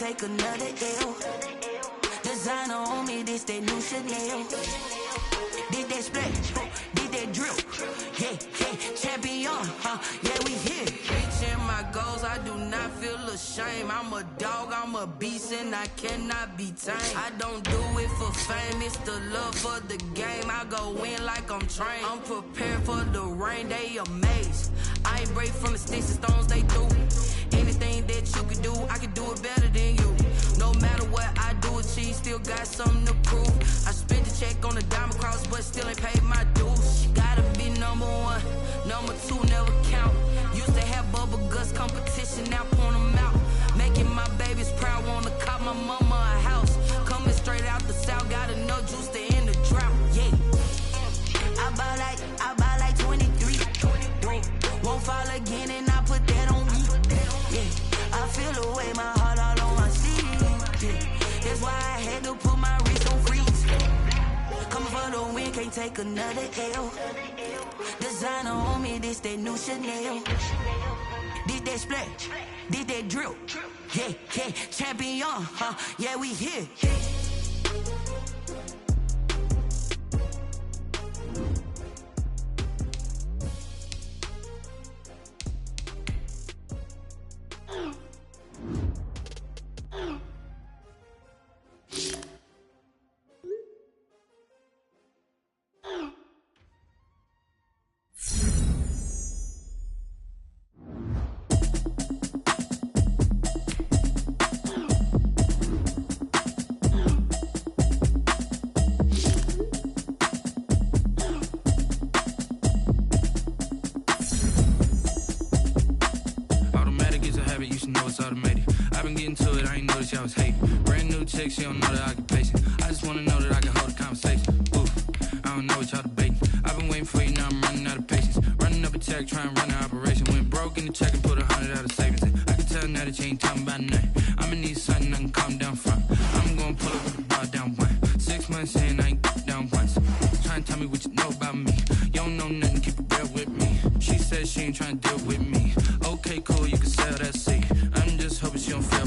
take another L. Designer on me, this that new Chanel. Did that splash, did that drill. Yeah, champion, yeah, we here. Reaching my goals, I do not feel ashamed. I'm a dog, I'm a beast, and I cannot be tamed. I don't do it for fame, it's the love for the game. I go in like I'm trained. I'm prepared for the rain, they amazed. I ain't break from the sticks and stones they threw. Anything that you can do, I can do it better than you. No matter what I do, achieve, still got something to prove. I spent the check on the diamond cross, but still ain't paid my dues. Gotta be number one, number two never count. Used to have bubble guts competition, now point them out. Making my babies proud, wanna cop my mama a house. Coming straight out the south, got enough juice to end the drought. Yeah, I buy like 23. Won't fall again, and I put that on me. Yeah, I feel the way, my heart all on my sleeve. Yeah, that's why I had to put my wrist on freeze. Coming for the win, can't take another L. Designer on me, this that new Chanel. Did that splash, did that drill. Yeah, champion, yeah, we here. Y'all was hating. Brand new chick, she don't know the occupation. I just wanna know that I can hold a conversation. Ooh, I don't know what y'all debating. I've been waiting for you, now I'm running out of patience. Running up a check, trying to run an operation. Went broke in the check and put 100 out of savings in. I can tell now that you ain't talking about nothing. I'ma need something I can calm down from. I'm gonna pull up with the bar down one. 6 months in, I ain't down once. Trying to tell me what you know about me. You don't know nothing, keep it real with me. She said she ain't trying to deal with me. Okay, cool, you can sell that seat. I'm just hoping she don't feel.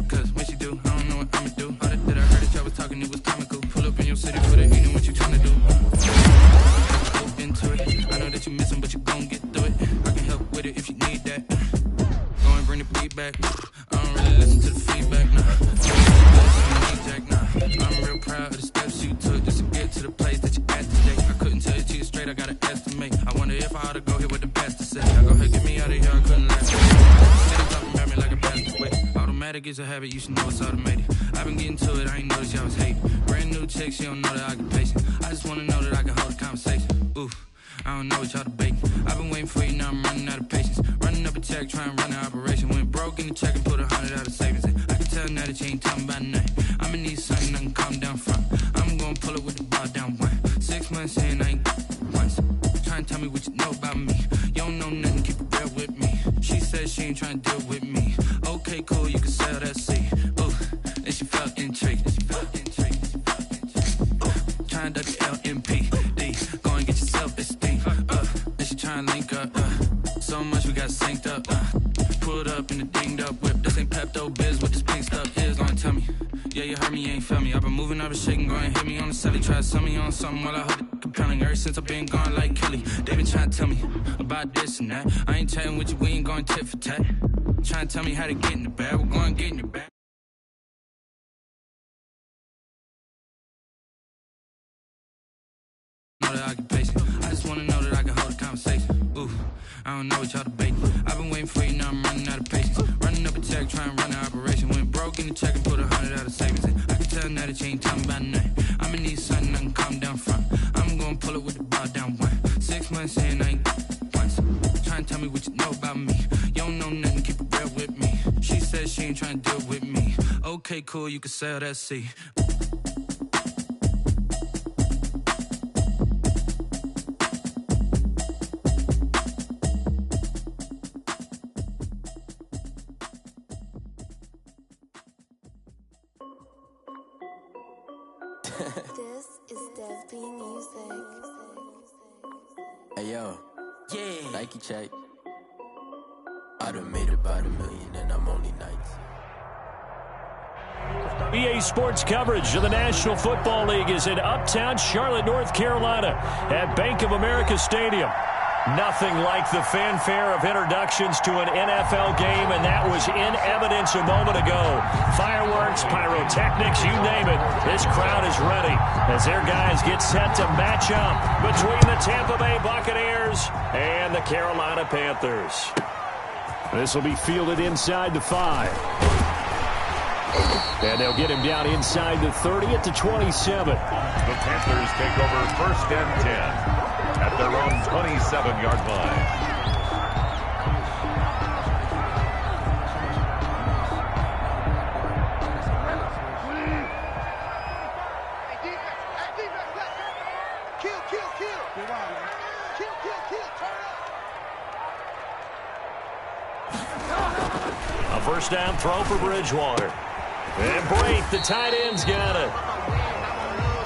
Cause when she do, I don't know what I'ma do. All that I heard that y'all was talking, it was comical. Pull up in your city for the eating, what you tryna do? Go into it. I know that you missing, but you gon' get through it. I can help with it if you need that. Go and bring the beat back. I don't really listen to the feedback, nah. I'm real proud of the steps you took just to get to the place that you at today. I couldn't tell you to you straight, I gotta estimate. I wonder if I ought to go here with the best to say. I go ahead, get me out of here, I couldn't last. Still talking about me like a passed away. Automatic is a habit, you should know it's automated. I've been getting to it, I ain't noticed y'all was hating. Brand new chick, she don't know the occupation. I just wanna know that I can hold a conversation. Ooh, I don't know what y'all debating. I've been waiting for you, now I'm running out of patience. Running up a check, trying to run an operation. Went broke in the check and put 100 out of savings in. I can tell now that you ain't talking about nothing. I'ma need something I can calm down from. I'm gonna pull up with the bar down one. 6 months in, I ain't once. Trying to tell me what you know about me. You don't know nothing, keep it real with me. She said she ain't trying to deal with me. Okay, cool, you can sell that seat. Ooh, and she felt intrigued. Trying to duck the LMPD. Go and get your self-esteem. And she trying to link up. So much we got synced up. Pulled up in the dinged up whip. This ain't Pepto-Biz, what this pink stuff is. Gonna tell me. Yeah, you heard me, you ain't feel me. I've been moving, I've been shaking, go and hit me on the celly. Try to sell me on something while I hold it compelling. Ever since I've been gone like Kelly, they been trying to tell me about this and that. I ain't chatting with you, we ain't going tit for tat. Trying to tell me how to get in the bag, we're going to get in the bag. Know the occupation. I just wanna know that I can hold a conversation. Ooh, I don't know what y'all debating. I've been waiting for you, now I'm running out of patience. Running up a check, trying to run an operation. Went broke in the check and put 100 out of savings in. I can tell now that you ain't talking about nothing. I'ma need something I can calm down from. I'm gonna pull it with the bar down one. 6 months in, I ain't once. Trying to tell me what you know about me. You don't know nothing, keep it real with me. She said she ain't trying to deal with me. Okay, cool, you can sell that seat. This is Dev B Music. Hey yo, Yeah. Nike check. I done made about $1 million and I'm only 19. EA Sports coverage of the National Football League is in uptown Charlotte, North Carolina at Bank of America Stadium. Nothing like the fanfare of introductions to an NFL game, and that was in evidence a moment ago. Fireworks, pyrotechnics, you name it. This crowd is ready as their guys get set to match up between the Tampa Bay Buccaneers and the Carolina Panthers. This will be fielded inside the 5. And they'll get him down inside the 30 at the 27. The Panthers take over 1st and 10 at their own 27-yard line. A first down throw for Bridgewater. And Braith, the tight end's got it.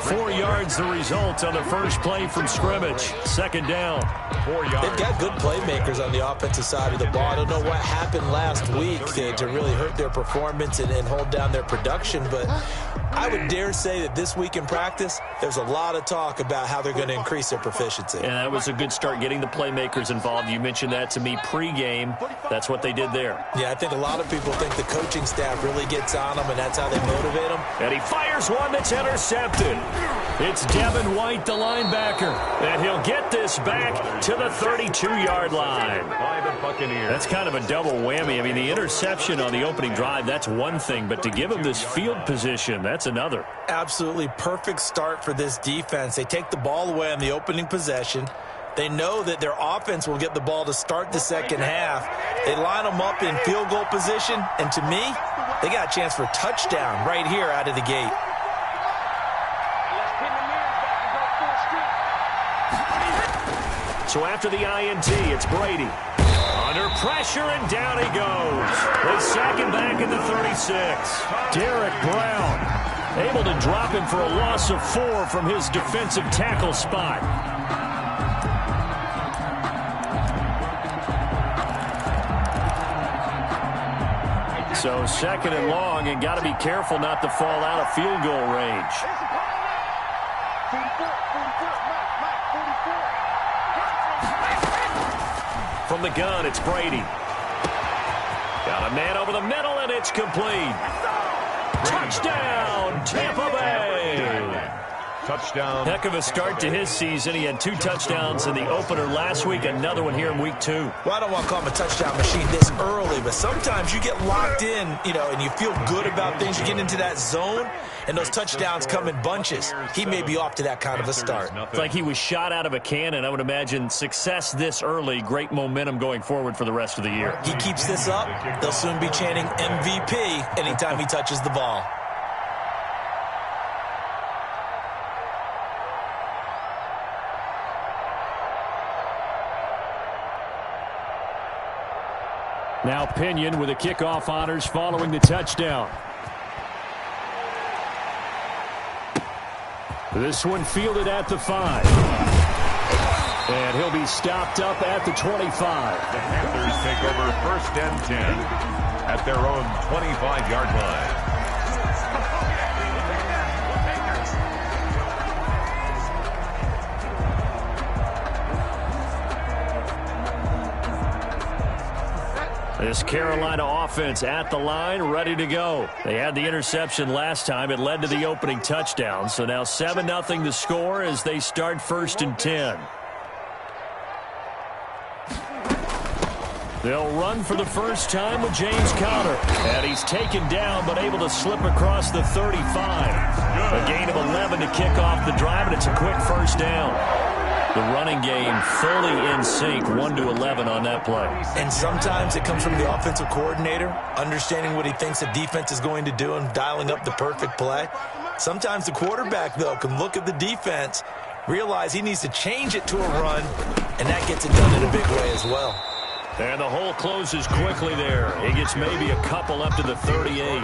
4 yards the result on the first play from scrimmage. Second down. 4 yards. They've got good playmakers on the offensive side of the ball. I don't know what happened last week to really hurt their performance and hold down their production, but I would dare say that this week in practice, there's a lot of talk about how they're going to increase their proficiency. And that was a good start getting the playmakers involved. You mentioned that to me pregame. That's what they did there. Yeah, I think a lot of people think the coaching staff really gets on them, and that's how they motivate them. And he fires one that's intercepted. It's Devin White, the linebacker, and he'll get this back to the 32-yard line. By the Buccaneers. That's kind of a double whammy. I mean, the interception on the opening drive, that's one thing, but to give him this field position, that's another. Absolutely perfect start for this defense. They take the ball away on the opening possession. They know that their offense will get the ball to start the second half. They line them up in field goal position, and to me, they got a chance for a touchdown right here out of the gate. So after the INT, it's Brady. Under pressure, and down he goes. They sack him back at the 36. Derek Brown able to drop him for a loss of 4 from his defensive tackle spot. So second and long, and got to be careful not to fall out of field goal range. From the gun, it's Brady. Got a man over the middle, and it's complete. Touchdown, Tampa Bay. Touchdown. Heck of a start to his season. He had 2 touchdowns in the opener last week, another one here in week 2. Well, I don't want to call him a touchdown machine this early, but sometimes you get locked in, and you feel good about things. You get into that zone, and those touchdowns come in bunches. He may be off to that kind of a start. It's like he was shot out of a cannon. I would imagine success this early, great momentum going forward for the rest of the year. He keeps this up, they'll soon be chanting MVP anytime he touches the ball. Now Pinion with the kickoff honors following the touchdown. This one fielded at the 5. And he'll be stopped up at the 25. The Panthers take over 1st and 10 at their own 25-yard line. This Carolina offense at the line, ready to go. They had the interception last time. It led to the opening touchdown. So now 7-0 the score as they start 1st and 10. They'll run for the first time with James Conner. And he's taken down but able to slip across the 35. A gain of 11 to kick off the drive, and it's a quick first down. The running game fully in sync, 1-11 on that play. And sometimes it comes from the offensive coordinator, understanding what he thinks the defense is going to do and dialing up the perfect play. Sometimes the quarterback, though, can look at the defense, realize he needs to change it to a run, and that gets it done in a big way as well. And the hole closes quickly there. He gets maybe a couple up to the 38.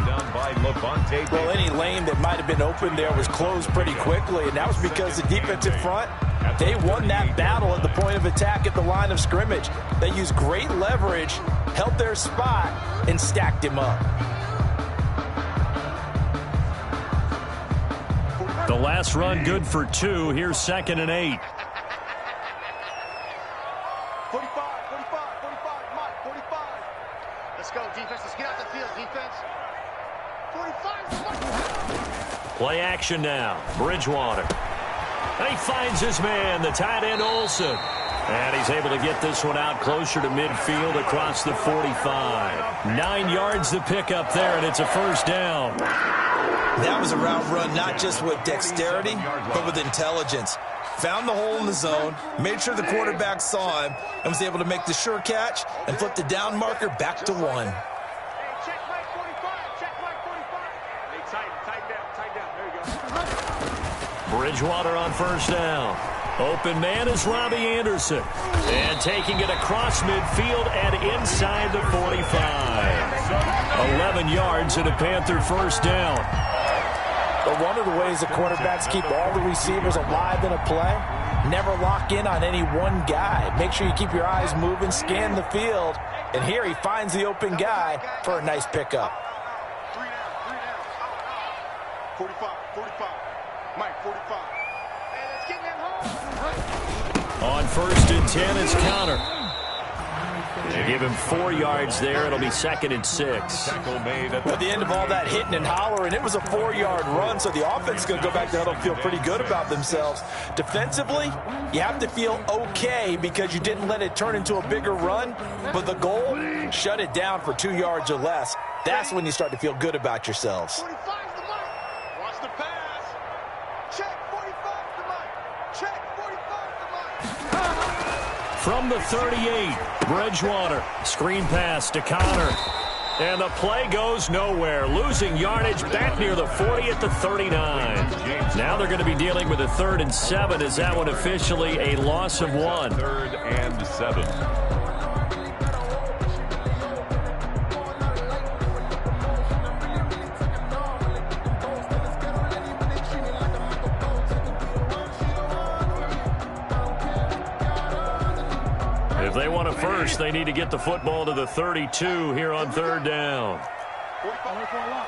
Well, any lane that might have been open there was closed pretty quickly, and that was because the defensive front, they won that battle at the point of attack at the line of scrimmage. They used great leverage, held their spot, and stacked him up. The last run good for 2. Here's 2nd and 8. 45, Mike, 45. Let's go, defense. Let's get out the field, defense. 45. Play action now. Bridgewater. He finds his man, the tight end Olsen. And he's able to get this one out closer to midfield across the 45. 9 yards to pick up there, and it's a first down. That was a route run not just with dexterity, but with intelligence. Found the hole in the zone, made sure the quarterback saw him, and was able to make the sure catch and flip the down marker back to 1. Hey, check Mike 45. Check Mike 45. Hey, tighten down. There you go. Bridgewater on first down. Open man is Robbie Anderson. And taking it across midfield and inside the 45. 11 yards and a Panther first down. But one of the ways the quarterbacks keep all the receivers alive in a play, never lock in on any one guy. Make sure you keep your eyes moving, scan the field. And here he finds the open guy for a nice pickup. 3 down. 45. Mike, 45. Hey, let's get them home. On first and 10, it's Connor. They give him 4 yards there. It'll be 2nd and 6. At the end of all that hitting and hollering, it was a 4-yard run, so the offense is going to go back to huddle and feel pretty good about themselves. Defensively, you have to feel okay because you didn't let it turn into a bigger run, but the goal, shut it down for 2 yards or less. That's when you start to feel good about yourselves. 45 to Mike. Watch the pass. Check 45 to Mike. Check 45 to Mike. From the 38, Bridgewater. Screen pass to Connor. And the play goes nowhere. Losing yardage back near the 40 at the 39. Now they're going to be dealing with a 3rd and 7. Is that one officially a loss of 1? 3rd and 7. If they want a first, they need to get the football to the 32 here on 3rd down. 45.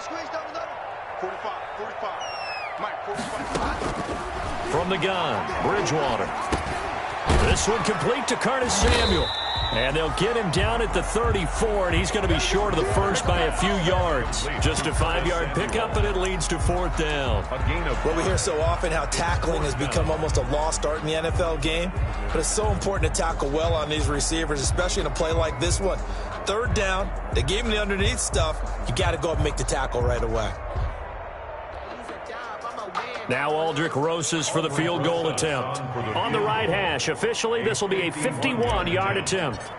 Squeeze, double. 45. Mike, 45. From the gun, Bridgewater. This one complete to Curtis Samuel. And they'll get him down at the 34, and he's going to be short of the first by a few yards. Just a 5-yard pickup, and it leads to 4th down. Well, we hear so often how tackling has become almost a lost art in the NFL game, but it's so important to tackle well on these receivers, especially in a play like this one. 3rd down, they gave him the underneath stuff. You got to go up and make the tackle right away. Now Aldrich Rosas for the field goal attempt. On the right hash, officially this will be a 51-yard attempt.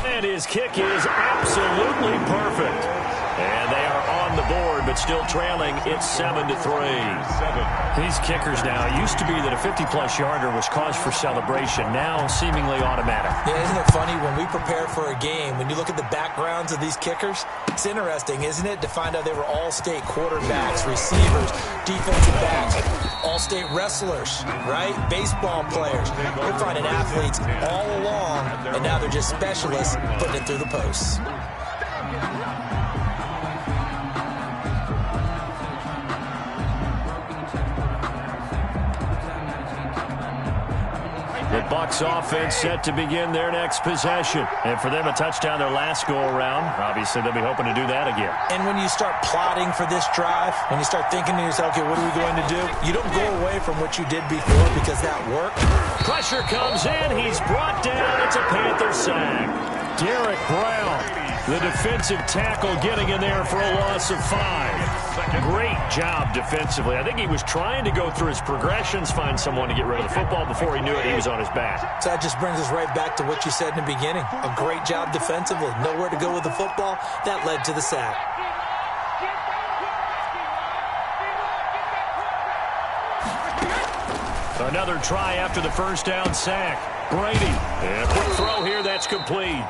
And his kick is absolutely perfect. And they are on the board, but still trailing. It's 7-3. These kickers now, it used to be that a 50-plus yarder was cause for celebration. Now seemingly automatic. Yeah, isn't it funny when we prepare for a game, when you look at the backgrounds of these kickers, it's interesting, isn't it, to find out they were all-state quarterbacks, receivers, defensive backs, all-state wrestlers, right? Baseball players. We're finding athletes all along, and now they're just specialists putting it through the posts. The Bucs offense set to begin their next possession. And for them, a touchdown their last go-around. Obviously, they'll be hoping to do that again. And when you start plotting for this drive, when you start thinking to yourself, okay, what are we going to do? You don't go away from what you did before because that worked. Pressure comes in. He's brought down. It's a Panther sack. Derek Brown, the defensive tackle, getting in there for a loss of 5. Great job defensively. I think he was trying to go through his progressions, find someone to get rid of the football. Before he knew it, he was on his back. So that just brings us right back to what you said in the beginning. A great job defensively. Nowhere to go with the football. That led to the sack. Another try after the first down sack. Brady. And a quick throw here. That's complete.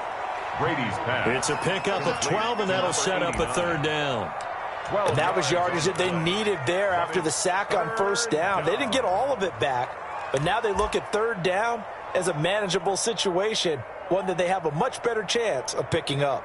Brady's pass. It's a pickup of 12, and that'll set up a 3rd down. And that was yardage that they needed there after the sack on first down. They didn't get all of it back, but now they look at 3rd down as a manageable situation, one that they have a much better chance of picking up.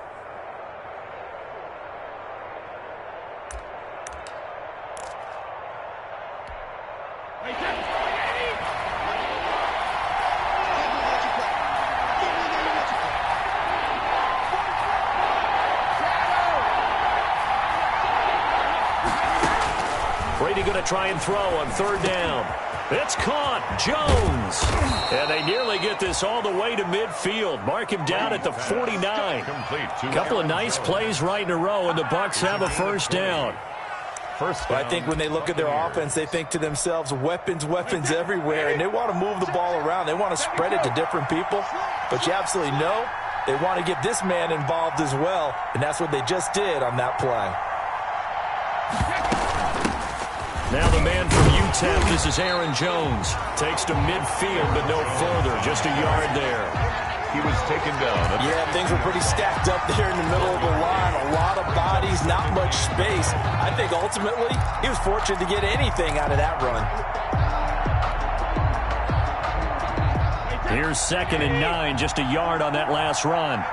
going to try and throw on third down. It's caught. Jones. And they nearly get this all the way to midfield. Mark him down at the 49. A couple of nice plays right in a row, and the Bucs have a first down. But I think when they look at their offense, they think to themselves, weapons, weapons everywhere, and they want to move the ball around. They want to spread it to different people. But you absolutely know they want to get this man involved as well, and that's what they just did on that play. Now the man from UTEP, this is Aaron Jones. Takes to midfield, but no further. Just a yard there. He was taken down. Yeah, things were pretty stacked up there in the middle of the line. A lot of bodies, not much space. I think ultimately he was fortunate to get anything out of that run. Here's 2nd and 9, just a yard on that last run.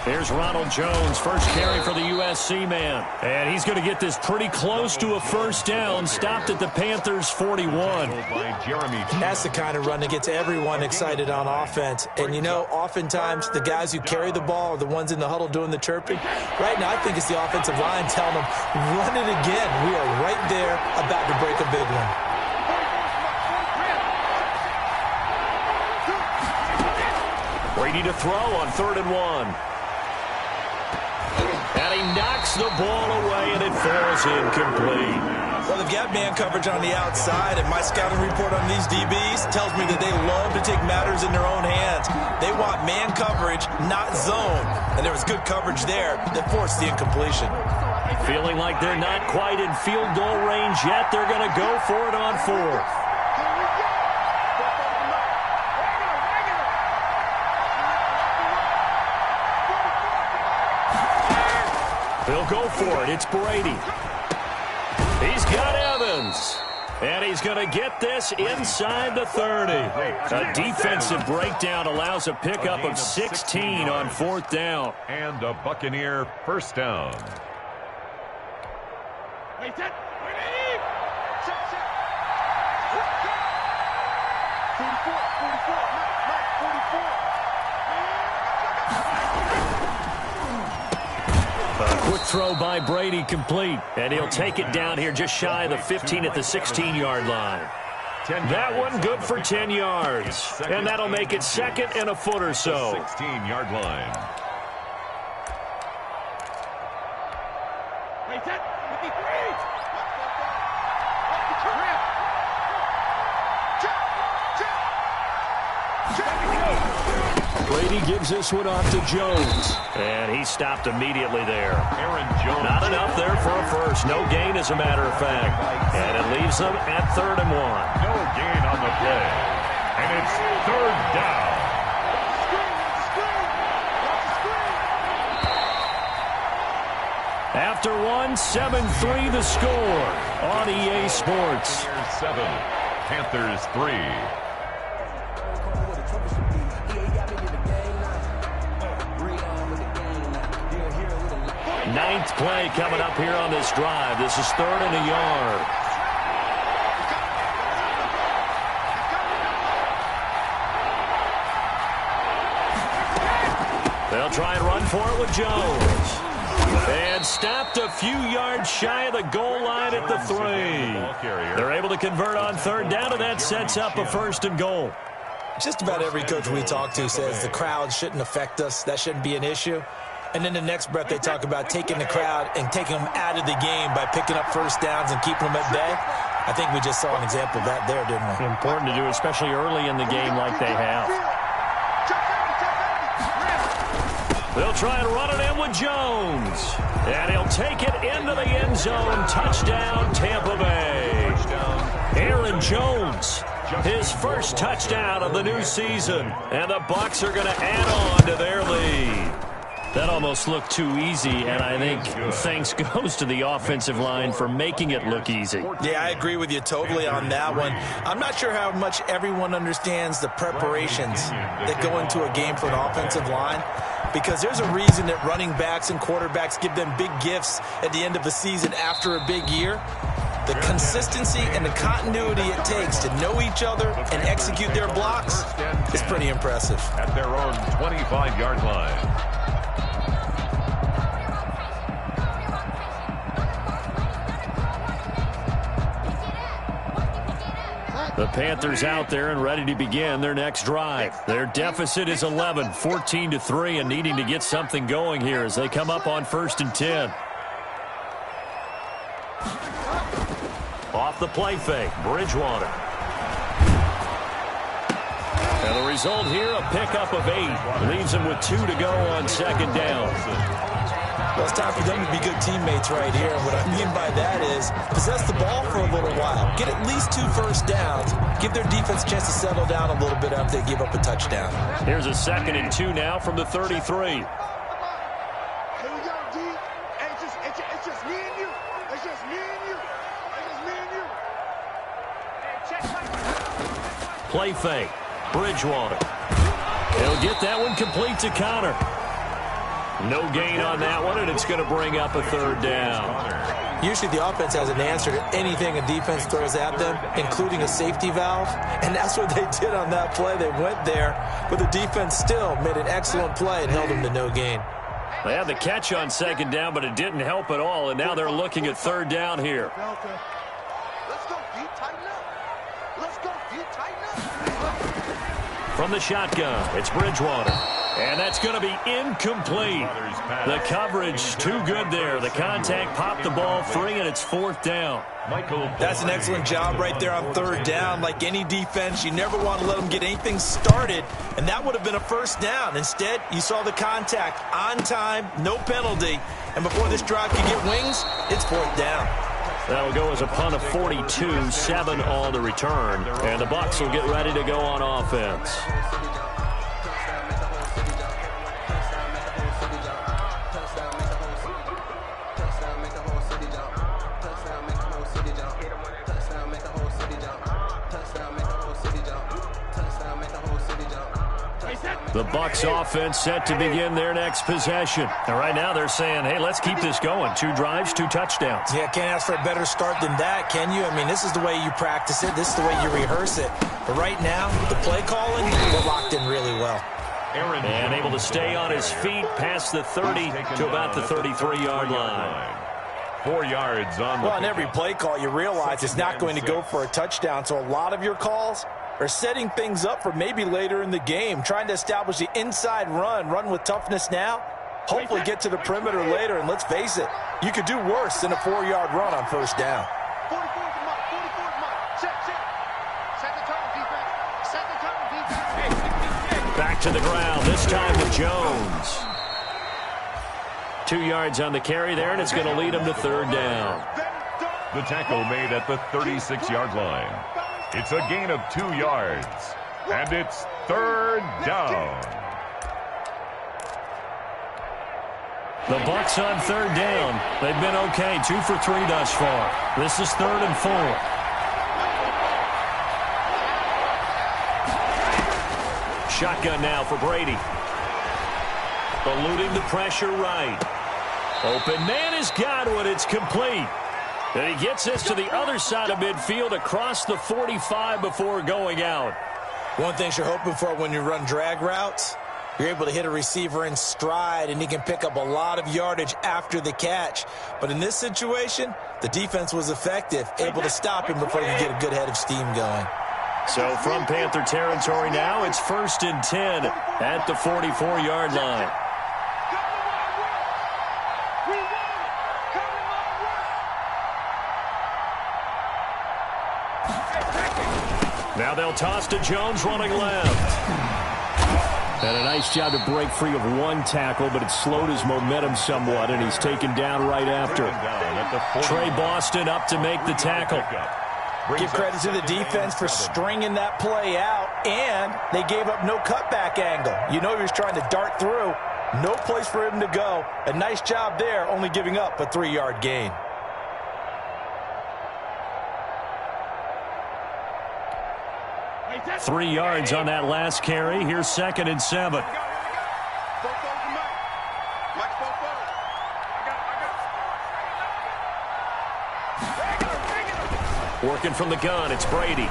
Here's Ronald Jones, first carry for the USC man. And he's going to get this pretty close to a first down, stopped at the Panthers' 41. That's the kind of run that gets everyone excited on offense. And, you know, oftentimes the guys who carry the ball are the ones in the huddle doing the chirping. Right now, I think it's the offensive line telling them, run it again. We are right there about to break a big one. Brady to throw on 3rd and 1. And he knocks the ball away, and it falls incomplete. Well, they've got man coverage on the outside, and my scouting report on these DBs tells me that they love to take matters in their own hands. They want man coverage, not zone. And there was good coverage there that forced the incompletion. Feeling like they're not quite in field goal range yet, they're going to go for it on 4th. They'll go for it. It's Brady. He's got Evans. And he's going to get this inside the 30. A defensive breakdown allows a pickup of 16 on 4th down. And a Buccaneer first down. Quick throw by Brady complete. And he'll take it down here just shy of the 15 at the 16-yard line. That one good for 10 yards. And that'll make it 2nd and a foot or so. 16-yard line. Brady gives this one off to Jones. And he stopped immediately there. Aaron Jones. Not enough there for a first. No gain, as a matter of fact. And it leaves them at 3rd and 1. No gain on the play. And it's 3rd down. After 1, 7-3 the score on EA Sports. 7, Panthers 3. Ninth play coming up here on this drive. This is 3rd and a yard. They'll try and run for it with Jones. And stopped a few yards shy of the goal line at the 3. They're able to convert on 3rd down, and that sets up a 1st and goal. Just about every coach we talk to says the crowd shouldn't affect us. That shouldn't be an issue. And then the next breath they talk about taking the crowd and taking them out of the game by picking up first downs and keeping them at bay. I think we just saw an example of that there, didn't we? Important to do, especially early in the game like they have. They'll try and run it in with Jones. And he'll take it into the end zone. Touchdown, Tampa Bay. Aaron Jones, his first touchdown of the new season. And the Bucs are going to add on to their lead. That almost looked too easy, and I think thanks goes to the offensive line for making it look easy. Yeah, I agree with you totally on that one. I'm not sure how much everyone understands the preparations that go into a game for an offensive line, because there's a reason that running backs and quarterbacks give them big gifts at the end of the season after a big year. The consistency and the continuity it takes to know each other and execute their blocks is pretty impressive. At their own 25-yard line. The Panthers out there and ready to begin their next drive. Their deficit is 11, 14-3, and needing to get something going here as they come up on 1st and 10. Off the play fake, Bridgewater. And the result here, a pickup of 8. Leaves them with 2 to go on 2nd down. Well, it's time for them to be good teammates right here. And what I mean by that is possess the ball for a little while. Get at least 2 first downs. Give their defense a chance to settle down a little bit after they give up a touchdown. Here's a 2nd and 2 now from the 33. Here we go, D. It's just me and you. It's just me and you. It's just me and you. Hey, check my Play fake. Bridgewater. He'll get that one complete to Connor. No gain on that one, and it's going to bring up a 3rd down. Usually the offense has an answer to anything a defense throws at them, including a safety valve, and that's what they did on that play. They went there, but the defense still made an excellent play and held them to no gain. They had the catch on 2nd down, but it didn't help at all, and now they're looking at 3rd down here. Let's go, D. Tighten up. Let's go, D. Tighten up. From the shotgun, it's Bridgewater. And that's going to be incomplete. The coverage too good there. The contact popped the ball free, and it's 4th down. That's an excellent job right there on 3rd down. Like any defense, you never want to let them get anything started, and that would have been a 1st down. Instead, you saw the contact on time, no penalty, and before this drive could get wings, it's 4th down. That will go as a punt of 42, 7 on the return, and the Bucs will get ready to go on offense. The Bucs offense set to begin their next possession. And right now they're saying, hey, let's keep this going. 2 drives, 2 touchdowns. Yeah, can't ask for a better start than that, can you? I mean, this is the way you practice it. This is the way you rehearse it. But right now, the play calling, we're locked in really well. And able to stay on his feet past the 30 to about the 33-yard line. 4 yards on the Well, on every play call, you realize it's not going to go for a touchdown. So a lot of your calls are setting things up for maybe later in the game, trying to establish the inside run with toughness now, hopefully get to the perimeter later, and let's face it, you could do worse than a 4-yard run on 1st down. 44's mark. Set the tone, defense. Set the tone, defense. Back to the ground, this time to Jones. 2 yards on the carry there, and it's going to lead him to 3rd down. The tackle made at the 36-yard line. It's a gain of 2 yards, and it's 3rd down. The Bucs on 3rd down. They've been okay, 2 for 3 thus far. This is 3rd and 4. Shotgun now for Brady. Eluding the pressure right. Open man has got one. It's complete. And he gets this to the other side of midfield across the 45 before going out. One thing you're hoping for when you run drag routes, you're able to hit a receiver in stride, and he can pick up a lot of yardage after the catch. But in this situation, the defense was effective, able to stop him before he could get a good head of steam going. So from Panther territory now, it's 1st and 10 at the 44-yard line. Now they'll toss to Jones running left. And a nice job to break free of one tackle, but it slowed his momentum somewhat, and he's taken down right after. Trey Boston up to make the tackle. Give credit to the defense for stringing that play out, and they gave up no cutback angle. You know he was trying to dart through. No place for him to go. A nice job there, only giving up a 3-yard gain. Three yards on that last carry. Here's 2nd and 7. Working from the gun, it's Brady.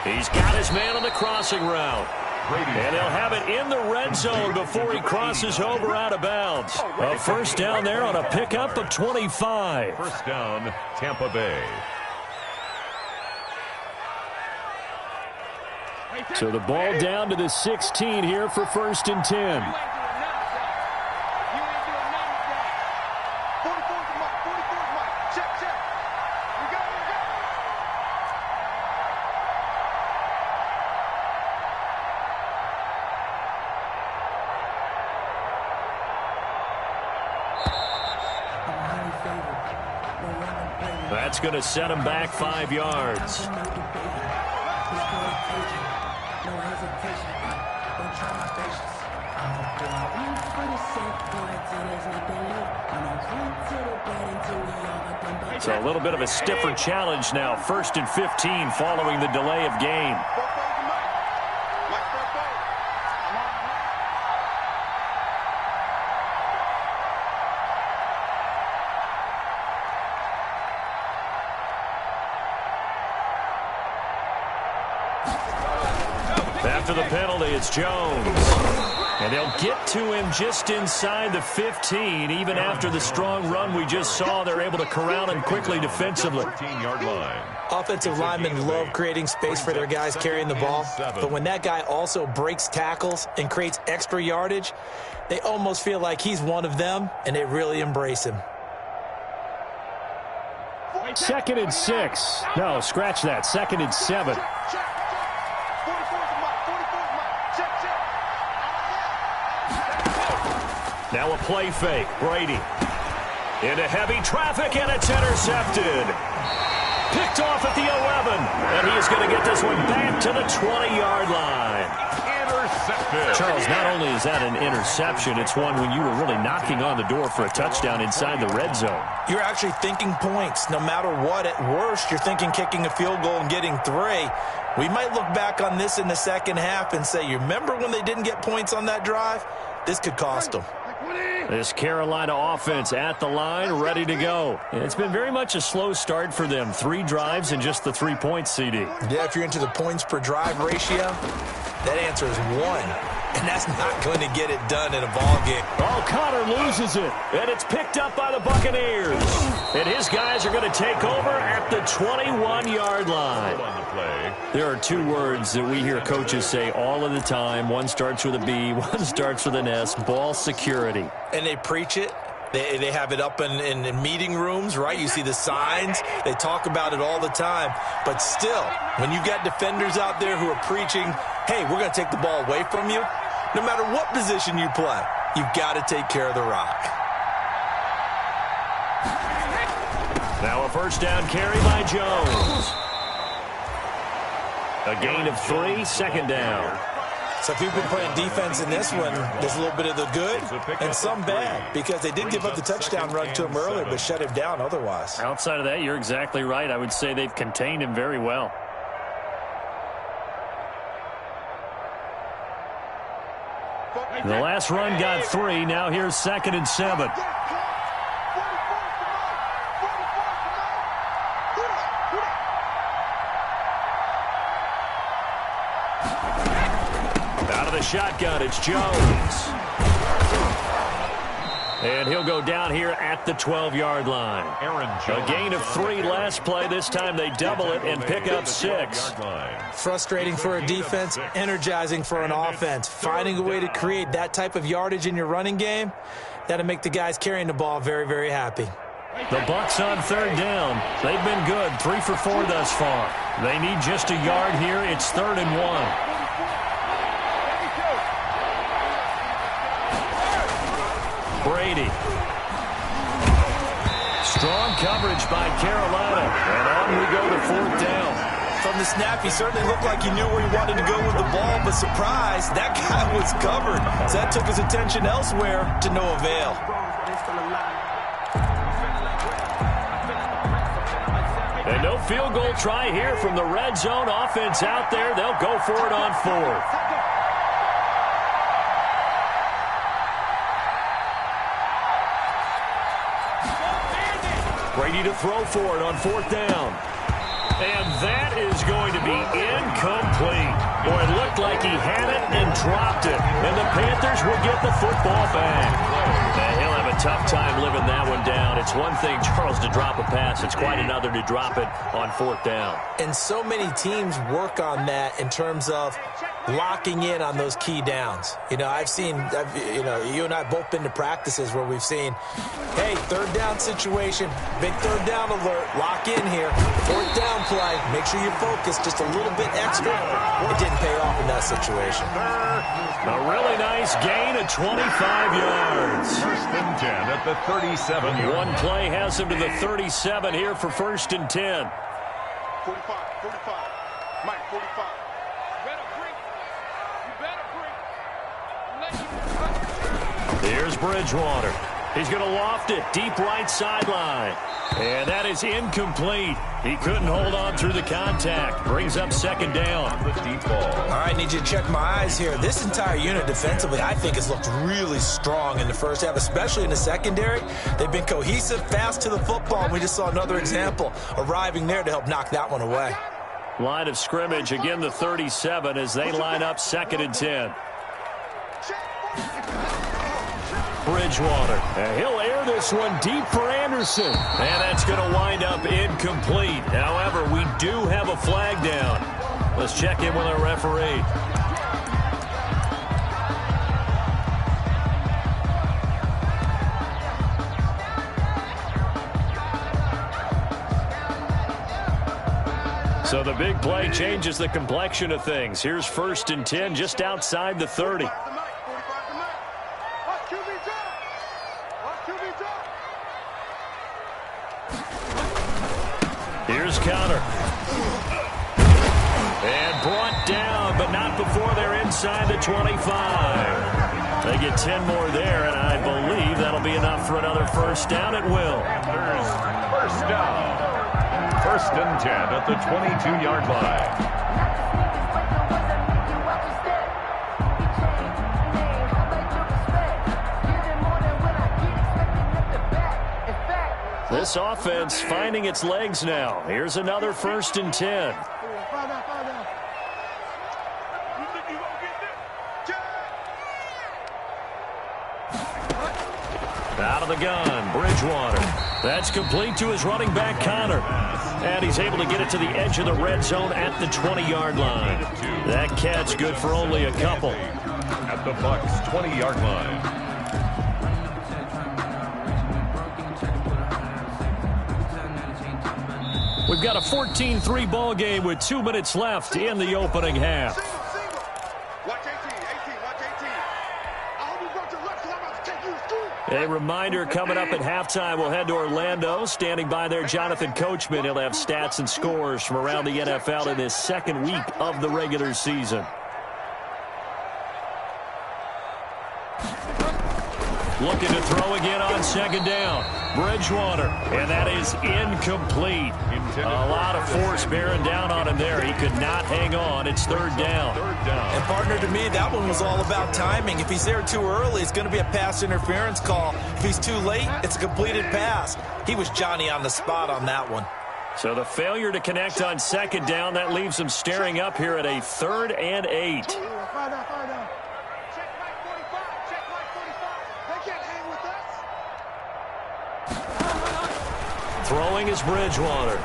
He's got his man on the crossing route. And they'll have it in the red zone before he crosses over out of bounds. A first down there on a pickup of 25. First down, Tampa Bay. So the ball down to the 16 here for 1st and 10. That's going to set him back 5 yards. So a little bit of a stiffer challenge now. 1st and 15 following the delay of game. After the penalty, it's Jones. And they'll get to him just inside the 15. Even after the strong run we just saw, they're able to corral him quickly defensively. 14-yard line. Offensive linemen love creating space for their guys carrying the ball. But when that guy also breaks tackles and creates extra yardage, they almost feel like he's one of them, and they really embrace him. 2nd and 6. No, scratch that. 2nd and 7. Now a play fake. Brady into heavy traffic, and it's intercepted. Picked off at the 11. And he is going to get this one back to the 20-yard line. Intercepted. Charles, not only is that an interception, it's one when you were really knocking on the door for a touchdown inside the red zone. You're actually thinking points. No matter what, at worst, you're thinking kicking a field goal and getting 3. We might look back on this in the second half and say, you remember when they didn't get points on that drive? This could cost them. This Carolina offense at the line, ready to go. It's been very much a slow start for them. 3 drives and just the 3 points, CD. Yeah, if you're into the points per drive ratio, that answer is 1. And that's not going to get it done in a ball game. Oh, Connor loses it. And it's picked up by the Buccaneers. And his guys are going to take over at the 21-yard line. There are 2 words that we hear coaches say all of the time. One starts with a B, one starts with an S. Ball security. And they preach it. They have it up in meeting rooms, right? You see the signs. They talk about it all the time. But still, when you've got defenders out there who are preaching, hey, we're going to take the ball away from you, no matter what position you play, you've got to take care of the rock. Now a first down carry by Jones. A gain of 3, 2nd down. So if you've been playing defense in this one, there's a little bit of the good and some bad, because they did give up the touchdown run to him earlier but shut him down otherwise. Outside of that, you're exactly right. I would say they've contained him very well. The last run got 3. Now here's 2nd and 7. Out of the shotgun, it's Jones. And he'll go down here at the 12-yard line. A gain of 3 last play. This time they double it and pick up 6. Frustrating for a defense, energizing for an offense. Finding a way to create that type of yardage in your running game, that'll make the guys carrying the ball very, very happy. The Bucs on 3rd down. They've been good, 3 for 4 thus far. They need just a yard here. It's 3rd and 1. Brady. Strong coverage by Carolina. And on we go to 4th down. From the snap, he certainly looked like he knew where he wanted to go with the ball, but surprise, that guy was covered. So that took his attention elsewhere to no avail. And no field goal try here from the red zone. Offense out there. They'll go for it on 4th. Brady to throw for it on 4th down. And that is going to be incomplete. Boy, it looked like he had it and dropped it. And the Panthers will get the football back. He'll have a tough time living that one down. It's one thing, Charles, to drop a pass. It's quite another to drop it on 4th down. And so many teams work on that in terms of locking in on those key downs. You know, you and I both been to practices where we've seen, hey, 3rd down situation, big 3rd down alert, lock in here, 4th down play, make sure you focus just a little bit extra. It didn't pay off in that situation. A really nice gain of 25 yards. 1st and 10 at the 37. One play has him to the 37 here for 1st and 10. 45, Mike, 45. Here's Bridgewater. He's going to loft it deep right sideline. And that is incomplete. He couldn't hold on through the contact. Brings up 2nd down. Deep ball. All right, need you to check my eyes here. This entire unit defensively, I think, has looked really strong in the first half, especially in the secondary. They've been cohesive, fast to the football. We just saw another example arriving there to help knock that one away. Line of scrimmage, again the 37 as they line up 2nd and 10. Bridgewater. And he'll air this one deep for Anderson. And that's going to wind up incomplete. However, we do have a flag down. Let's check in with our referee. So the big play changes the complexion of things. Here's 1st and 10 just outside the 30. Here's Connor. And brought down, but not before they're inside the 25. They get 10 more there, and I believe that'll be enough for another 1st down. It will. Panthers, 1st down. 1st and 10 at the 22-yard line. This offense finding its legs now. Here's another 1st and 10. Out of the gun, Bridgewater. That's complete to his running back, Connor. And he's able to get it to the edge of the red zone at the 20-yard line. That catch good for only a couple. At the Bucs' 20-yard line. We've got a 14-3 ball game with 2 minutes left in the opening half. A reminder, coming up at halftime, we'll head to Orlando. Standing by there, Jonathan Coachman. He'll have stats and scores from around the NFL in his 2nd week of the regular season. Looking to throw again on 2nd down. Bridgewater, and that is incomplete. A lot of force bearing down on him there. He could not hang on. It's 3rd down. And, partner, to me, that one was all about timing. If he's there too early, it's going to be a pass interference call. If he's too late, it's a completed pass. He was Johnny on the spot on that one. So the failure to connect on 2nd down, that leaves him staring up here at a 3rd and 8. Throwing is Bridgewater.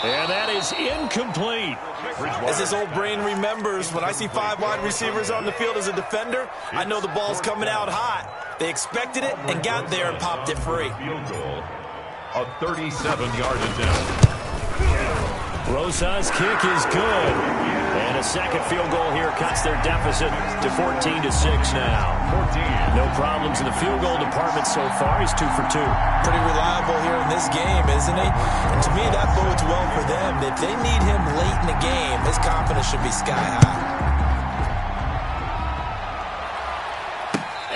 And that is incomplete. As his old brain remembers, when I see 5 wide receivers on the field as a defender, I know the ball's coming out hot. They expected it and got there and popped it free. Field goal. A 37-yard attempt. Rosa's kick is good. And a 2nd field goal here cuts their deficit to 14-6 now. 14. No problems in the field goal department so far. He's 2 for 2. Pretty reliable here in this game, isn't he? And to me, that bodes well for them. If they need him late in the game, his confidence should be sky high.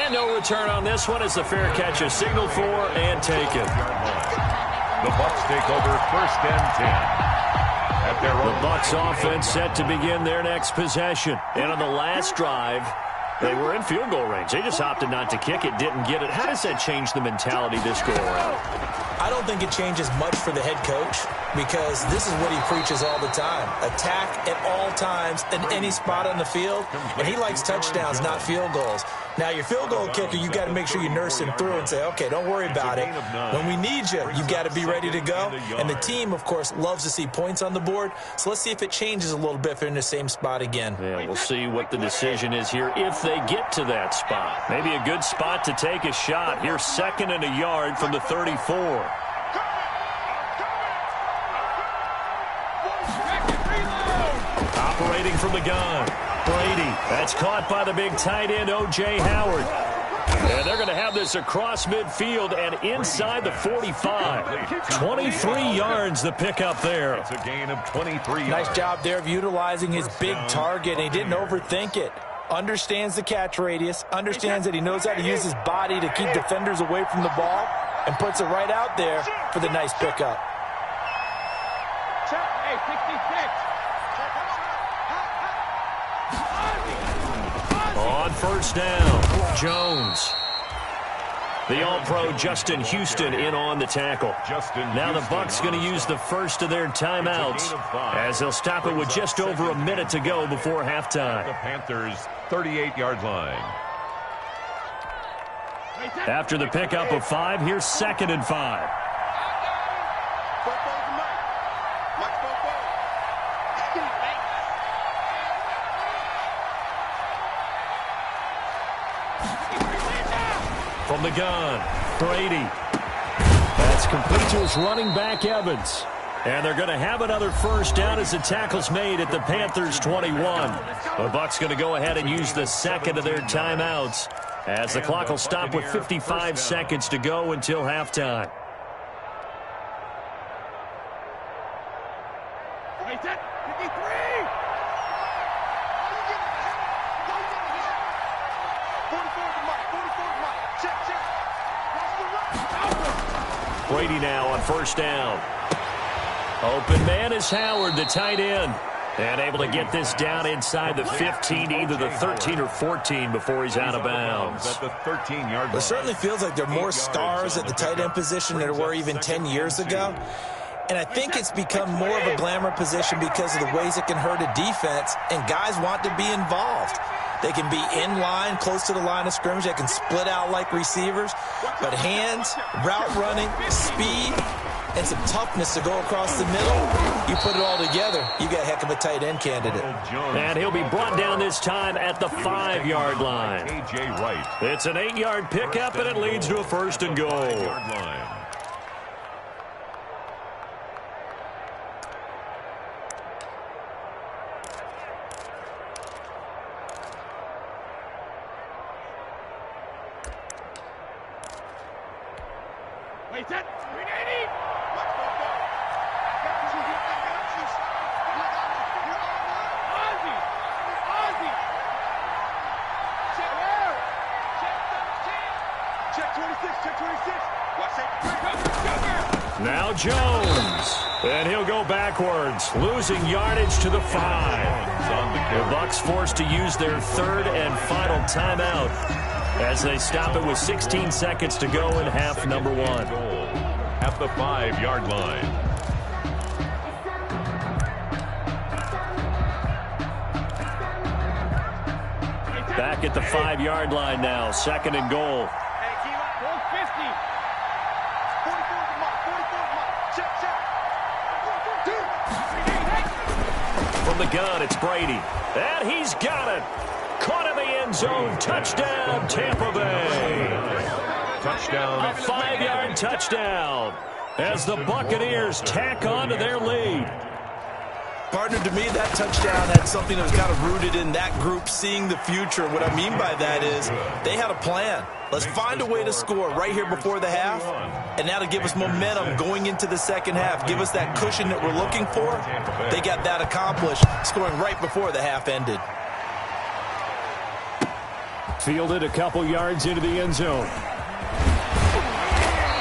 And no return on this one as the fair catch is signaled for and taken. The Bucs take over 1st and 10. The Bucs offense set to begin their next possession. And on the last drive, They were in field goal range. They just opted not to kick it, didn't get it. How does that change the mentality this go around? I don't think it changes much for the head coach because this is what he preaches all the time. Attack at all times in any spot on the field, and he likes touchdowns, not field goals. Now, your field goal kicker, you got to make sure you nurse him through and say, okay, don't worry about it. When we need you, you got to be ready to go. And the team, of course, loves to see points on the board. So let's see if it changes a little bit if they're in the same spot again. Yeah, we'll see what the decision is here if they get to that spot. Maybe a good spot to take a shot. Here's 2nd and a yard from the 34. Operating from the gun, Brady. That's caught by the big tight end, O.J. Howard. And they're going to have this across midfield and inside the 45. 23 yards the pickup there. It's a gain of 23 yards. Nice job there of utilizing his big target. He didn't overthink it. Understands the catch radius, understands that he knows how to use his body to keep defenders away from the ball, and puts it right out there for the nice pickup. Hey, 66. On first down, Jones. The All-Pro Justin Houston in on the tackle. Now the Bucs going to use the first of their timeouts as they'll stop it with just over a minute to go before halftime. The Panthers' 38-yard line. After the pickup of 5, here's 2nd and 5. From the gun, Brady. That's complete to his running back, Evans. And they're going to have another first down as the tackle's made at the Panthers' 21. The Bucs going to go ahead and use the second of their timeouts as the clock will stop with 55 seconds to go until halftime. Brady now on first down. Open man is Howard, the tight end. And able to get this down inside the 15, either the 13 or 14 before he's out of bounds. At the 13-yard line. It certainly feels like there are more stars at the tight end position than there were even 10 years ago. And I think it's become more of a glamour position because of the ways it can hurt a defense, and guys want to be involved. They can be in line, close to the line of scrimmage. They can split out like receivers. But hands, route running, speed, and some toughness to go across the middle, you put it all together, you got a heck of a tight end candidate. And he'll be brought down this time at the 5-yard line. A.J. Wright. It's an 8-yard pickup, and it leads to a first and goal. Wait, that. Now Jones. And he'll go backwards, losing yardage to the 5. The Bucs forced to use their 3rd and final timeout as they stop it with 16 seconds to go in half number 1. At the 5-yard line. Back at the 5-yard line now, 2nd and goal. From the gun, it's Brady. And he's got it. Caught in the end zone. Touchdown, Tampa Bay. Touchdown. A 5-yard touchdown as the Buccaneers tack on to their lead. Partner, to me, that touchdown had something that was kind of rooted in that group seeing the future. What I mean by that is they had a plan. Let's find a way to score right here before the half, and that'll give us momentum going into the second half. Give us that cushion that we're looking for. They got that accomplished, scoring right before the half ended. Fielded a couple yards into the end zone.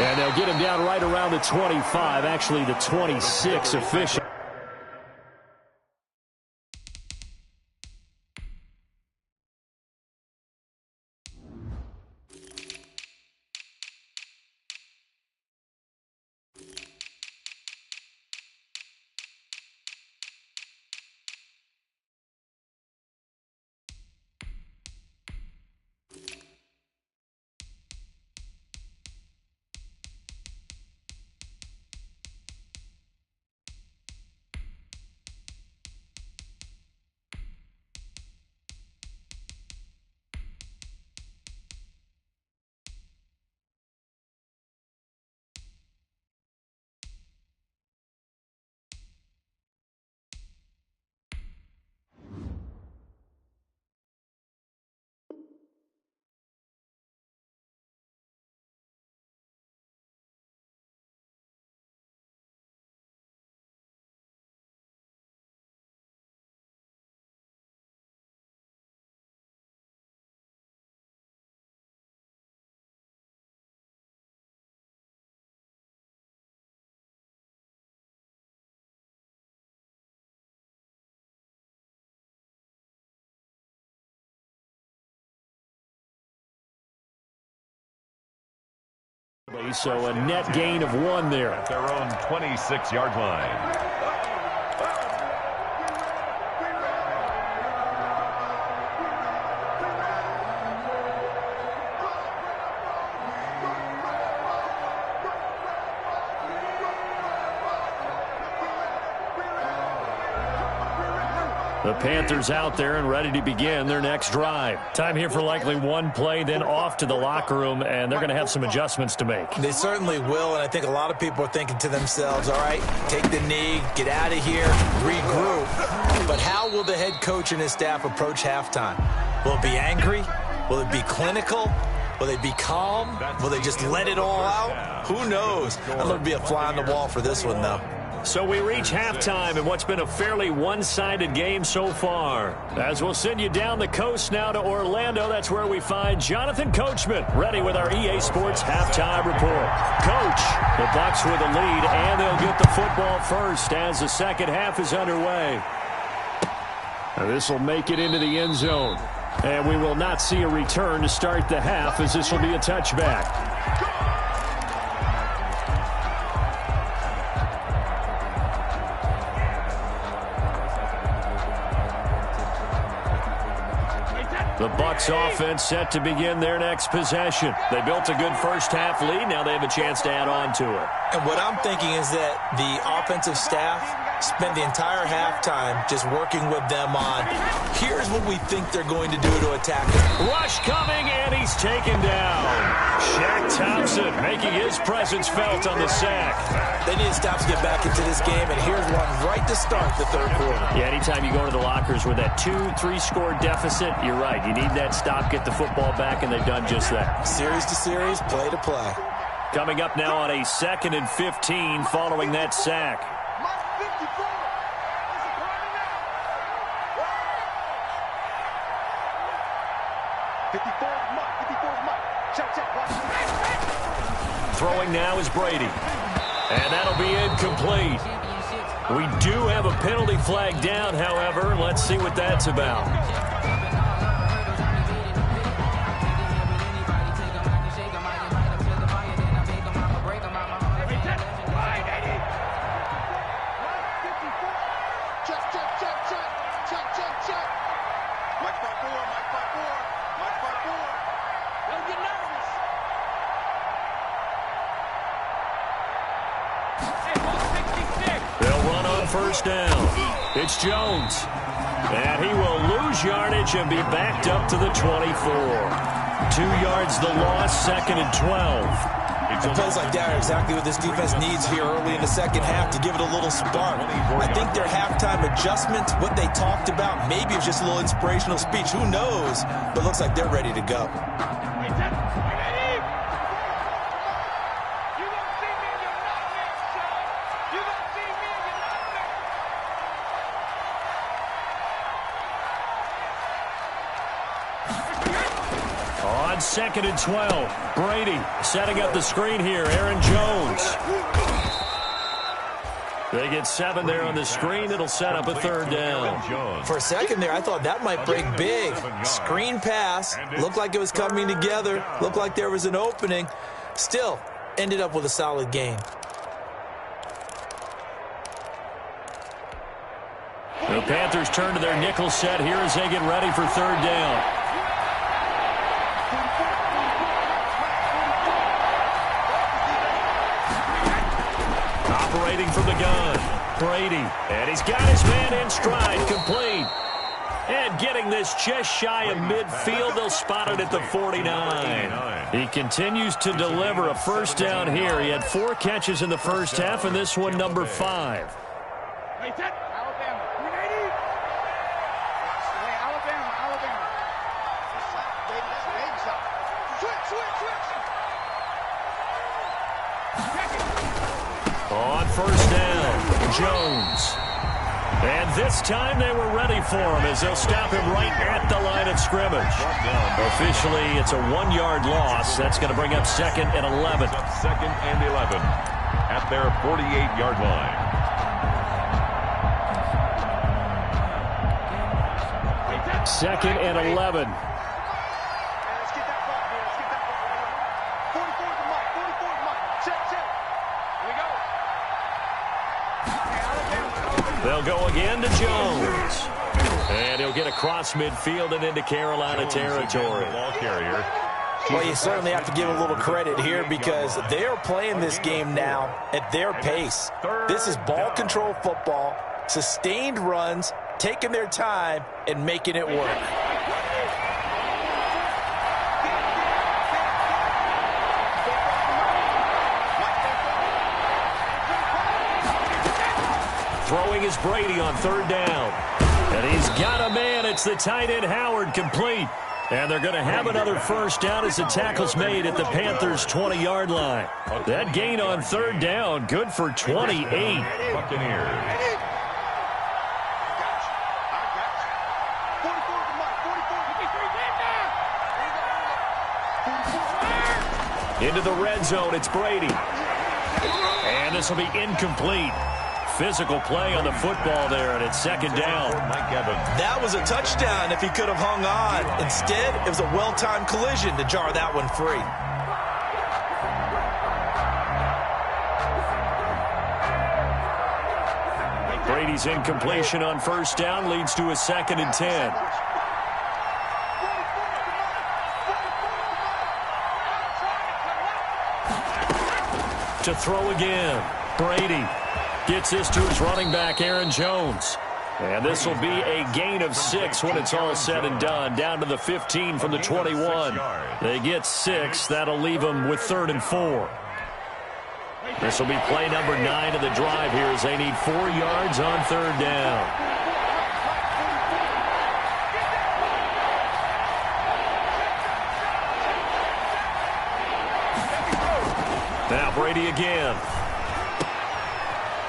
And they'll get him down right around the 25, actually the 26 official. So a net gain of 1 there. At their own 26-yard line. The Panthers out there and ready to begin their next drive. Time here for likely one play, then off to the locker room, and they're going to have some adjustments to make. They certainly will, and I think a lot of people are thinking to themselves, all right, take the knee, get out of here, regroup. But how will the head coach and his staff approach halftime? Will it be angry? Will it be clinical? Will they be calm? Will they just let it all out? Who knows? That'll going to be a fly on the wall for this one, though. So we reach halftime in what's been a fairly one-sided game so far. As we'll send you down the coast now to Orlando, that's where we find Jonathan Coachman, ready with our EA Sports Halftime Report. Coach, the Bucs with a lead, and they'll get the football first as the second half is underway. This will make it into the end zone. And we will not see a return to start the half, as this will be a touchback. The Bucs offense set to begin their next possession. They built a good first-half lead. Now they have a chance to add on to it. And what I'm thinking is that the offensive staff spent the entire halftime just working with them on, here's what we think they're going to do to attack it. Rush coming, and he's taken down. Shaq Thompson making his presence felt on the sack. They need to stop to get back into this game, and here's one right to start the third quarter. Yeah, anytime you go to the lockers with that 2-3 score deficit, you're right. You need that stop, get the football back, and they've done just that. Series to series, play to play. Coming up now on a 2nd and 15 following that sack. Throwing now is Brady. And that'll be incomplete. We do have a penalty flag down, however. Let's see what that's about. First down. It's Jones. And he will lose yardage and be backed up to the 24. 2 yards the loss, 2nd and 12. And plays like that are exactly what this defense needs here early in the second half to give it a little spark. I think their halftime adjustment, what they talked about, maybe it was just a little inspirational speech. Who knows? But looks like they're ready to go. On 2nd and 12, Brady setting up the screen here. Aaron Jones. They get 7 there on the screen. It'll set up a 3rd down. For a second there, I thought that might break big. Screen pass. Looked like it was coming together. Looked like there was an opening. Still, ended up with a solid gain. The Panthers turn to their nickel set here as they get ready for 3rd down. Operating from the gun, Brady. And he's got his man in stride, complete. And getting this just shy of midfield, they'll spot it at the 49. He continues to deliver a first down here. He had 4 catches in the first half, and this one number 5. On first down, Jones. And this time they were ready for him as they'll stop him right at the line of scrimmage. Officially, it's a 1-yard loss. That's going to bring up 2nd and 11. 2nd and 11 at their 48-yard line. Second and 11. They'll go again to Jones. And he'll get across midfield and into Carolina territory. Ball carrier. Well, you certainly have to give a little credit here because they are playing this game now at their pace. This is ball control football, sustained runs, taking their time, and making it work. Throwing is Brady on third down. And he's got a man. It's the tight end Howard, complete. And they're going to have another first down as the tackle's made at the Panthers' 20-yard line. That gain on third down, good for 28. Buccaneers. Into the red zone, it's Brady. And this will be incomplete. Physical play on the football there, and it's second down. That was a touchdown if he could have hung on. Instead, it was a well-timed collision to jar that one free. Brady's incompletion on first down leads to a 2nd and 10. To throw again, Brady gets this to his running back, Aaron Jones. And this will be a gain of 6 when it's all said and done. Down to the 15 from the 21. They get 6. That'll leave them with 3rd and 4. This will be play number 9 of the drive here as they need 4 yards on third down. Now Brady again.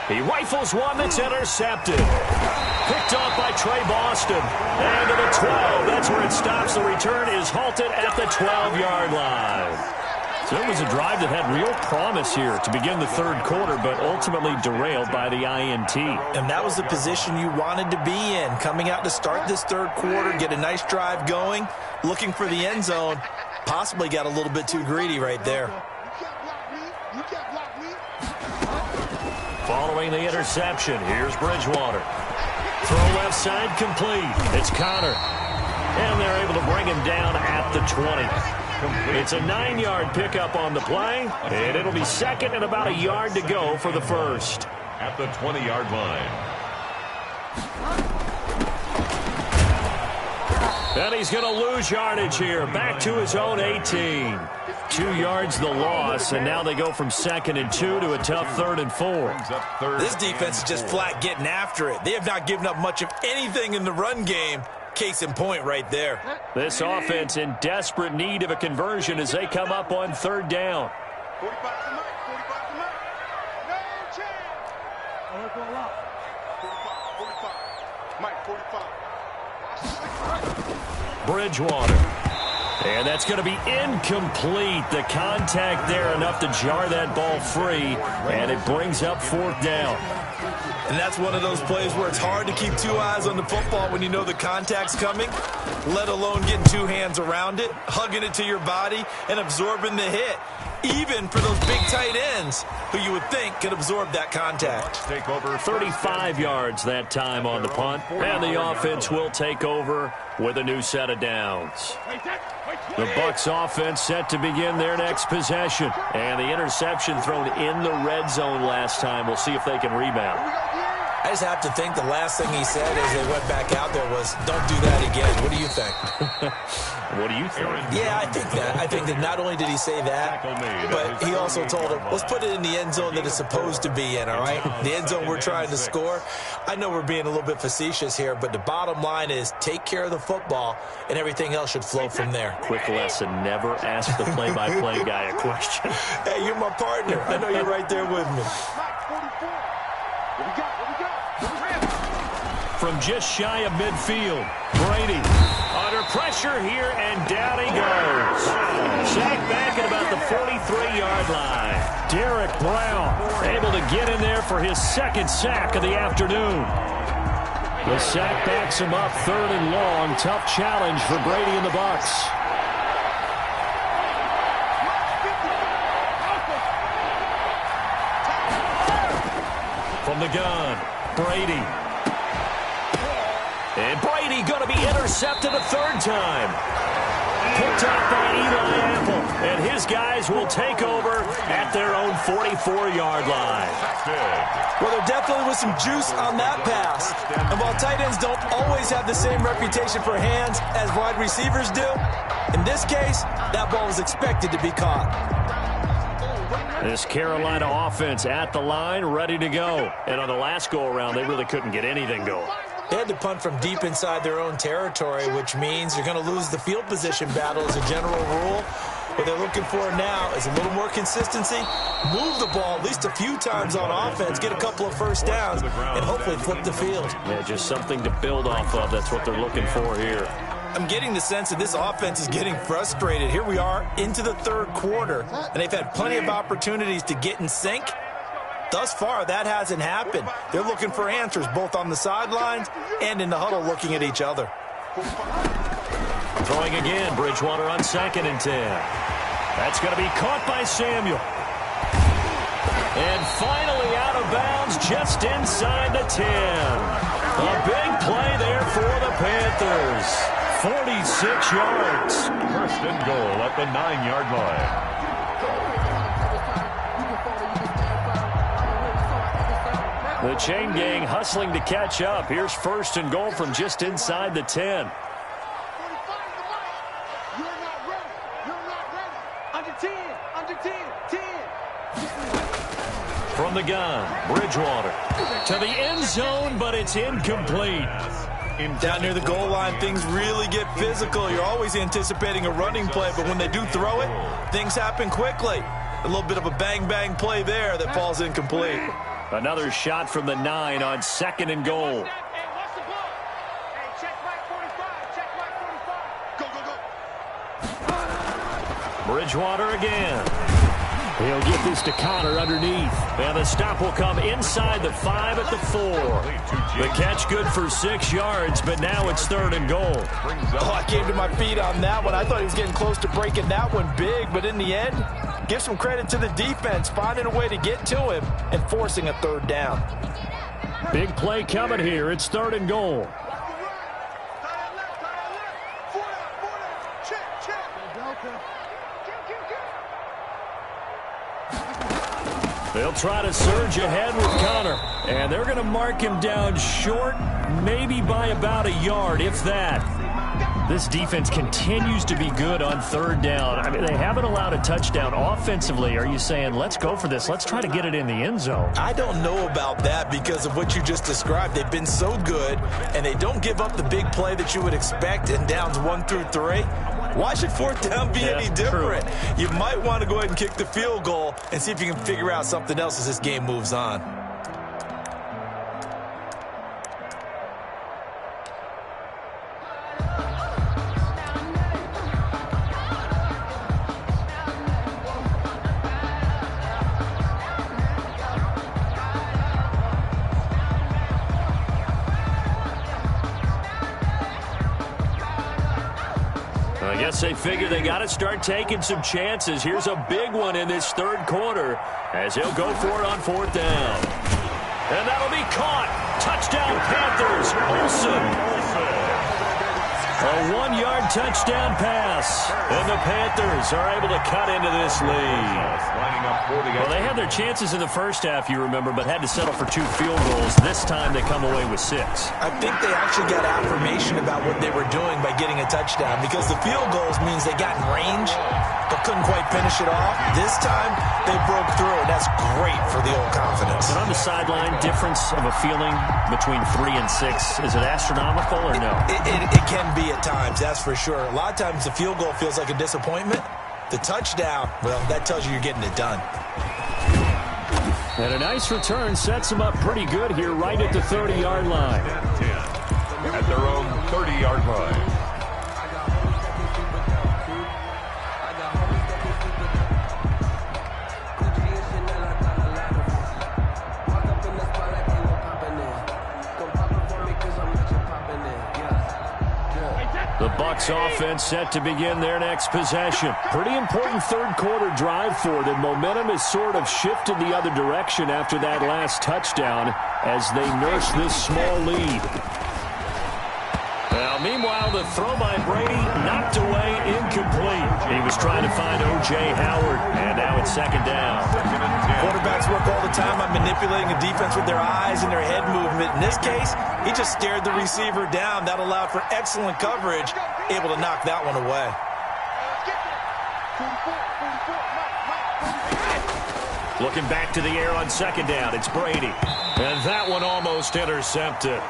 He rifles one that's intercepted. Picked off by Trey Boston. And to the 12. That's where it stops. The return is halted at the 12-yard line. So it was a drive that had real promise here to begin the third quarter, but ultimately derailed by the INT. And that was the position you wanted to be in. Coming out to start this third quarter, get a nice drive going, looking for the end zone. Possibly got a little bit too greedy right there. Following the interception, here's Bridgewater. Throw left side complete. It's Connor. And they're able to bring him down at the 20. It's a 9-yard pickup on the play, and it'll be second and about a yard to go for the first. At the 20-yard line. And he's going to lose yardage here. Back to his own 18. 2 yards the loss, and now they go from 2nd and 2 to a tough 3rd and 4. This defense is just flat getting after it. They have not given up much of anything in the run game. Case in point right there. This offense in desperate need of a conversion as they come up on third down. 45 to Mike. 45 to Mike. No chance. 45. Mike, 45. Bridgewater. And that's going to be incomplete. The contact there enough to jar that ball free, and it brings up 4th down. And that's one of those plays where it's hard to keep 2 eyes on the football when you know the contact's coming, let alone getting 2 hands around it, hugging it to your body, and absorbing the hit. Even for those big tight ends who you would think could absorb that contact. Take over 35 yards that time on the punt, and the offense will take over with a new set of downs. The Bucs offense set to begin their next possession, and the interception thrown in the red zone last time. We'll see if they can rebound. I just have to think the last thing he said as they went back out there was, don't do that again. What do you think? What do you think? Yeah, I think that. I think that not only did he say that, but he also told him, let's put it in the end zone that it's supposed to be in, all right? The end zone we're trying to score. I know we're being a little bit facetious here, but the bottom line is take care of the football, and everything else should flow from there. Quick lesson, never ask the play-by-play guy a question. Hey, you're my partner. I know you're right there with me. From just shy of midfield, Brady under pressure here, and down he goes. Sacked back at about the 43-yard line. Derek Brown able to get in there for his 2nd sack of the afternoon. The sack backs him up 3rd and long. Tough challenge for Brady and the Bucs. From the gun, Brady And Brady going to be intercepted a third time. Picked off by Eli Apple. And his guys will take over at their own 44-yard line. Well, there definitely was some juice on that pass. And while tight ends don't always have the same reputation for hands as wide receivers do, in this case, that ball was expected to be caught. This Carolina offense at the line, ready to go. And on the last go-around, they really couldn't get anything going. They had to punt from deep inside their own territory, which means you're going to lose the field position battle as a general rule. What they're looking for now is a little more consistency, move the ball at least a few times on offense, get a couple of first downs, and hopefully flip the field. Yeah, just something to build off of. That's what they're looking for here. I'm getting the sense that this offense is getting frustrated. Here we are into the third quarter, and they've had plenty of opportunities to get in sync. Thus far, that hasn't happened. They're looking for answers both on the sidelines and in the huddle looking at each other. Throwing again, Bridgewater on 2nd and 10. That's going to be caught by Samuel. And finally out of bounds just inside the 10. A big play there for the Panthers. 46 yards. First and goal at the 9-yard line. The chain gang hustling to catch up. Here's first and goal from just inside the 10. From the gun, Bridgewater to the end zone, but it's incomplete. Down near the goal line, things really get physical. You're always anticipating a running play, but when they do throw it, things happen quickly. A little bit of a bang-bang play there that falls incomplete. Another shot from the 9 on 2nd and goal. Bridgewater again. He'll get this to Connor underneath. And the stop will come inside the 5 at the 4. The catch good for 6 yards, but now it's 3rd and goal. Oh, I came to my feet on that one. I thought he was getting close to breaking that one big, but in the end, give some credit to the defense, finding a way to get to him and forcing a 3rd down. Big play coming here. It's 3rd and goal. They'll try to surge ahead with Connor. And they're going to mark him down short, maybe by about a yard, if that. This defense continues to be good on 3rd down. I mean, they haven't allowed a touchdown offensively. Are you saying, let's go for this? Let's try to get it in the end zone. I don't know about that because of what you just described. They've been so good, and they don't give up the big play that you would expect in downs 1 through 3. Why should 4th down be any different? True. You might want to go ahead and kick the field goal and see if you can figure out something else as this game moves on. I guess they figure they got to start taking some chances. Here's a big one in this 3rd quarter as he'll go for it on 4th down. And that'll be caught. Touchdown Panthers. Olsen. A 1-yard touchdown pass. And the Panthers are able to cut into this lead. Well, they had their chances in the first half, you remember, but had to settle for 2 field goals. This time they come away with 6. I think they actually got affirmation about what they were doing by getting a touchdown because the field goals means they got in range but couldn't quite finish it off. This time they broke through, and that's great for the old confidence. And on the sideline, difference of a feeling between 3 and 6, is it astronomical or no? It can be at times, that's for sure. A lot of times the field goal feels like a disappointment. The touchdown, well, that tells you you're getting it done. And a nice return sets them up pretty good here right at the 30-yard line. At their own 30-yard line. The Bucs offense set to begin their next possession. Pretty important 3rd quarter drive for them. Momentum has sort of shifted the other direction after that last touchdown as they nurse this small lead. Now, meanwhile, the throw by Brady knocked away, incomplete. He was trying to find O.J. Howard, and now it's second down. Quarterbacks work all the time on manipulating a defense with their eyes and their head movement. In this case, he just stared the receiver down. That allowed for excellent coverage, able to knock that one away. Looking back to the air on second down, it's Brady. And that one almost intercepted.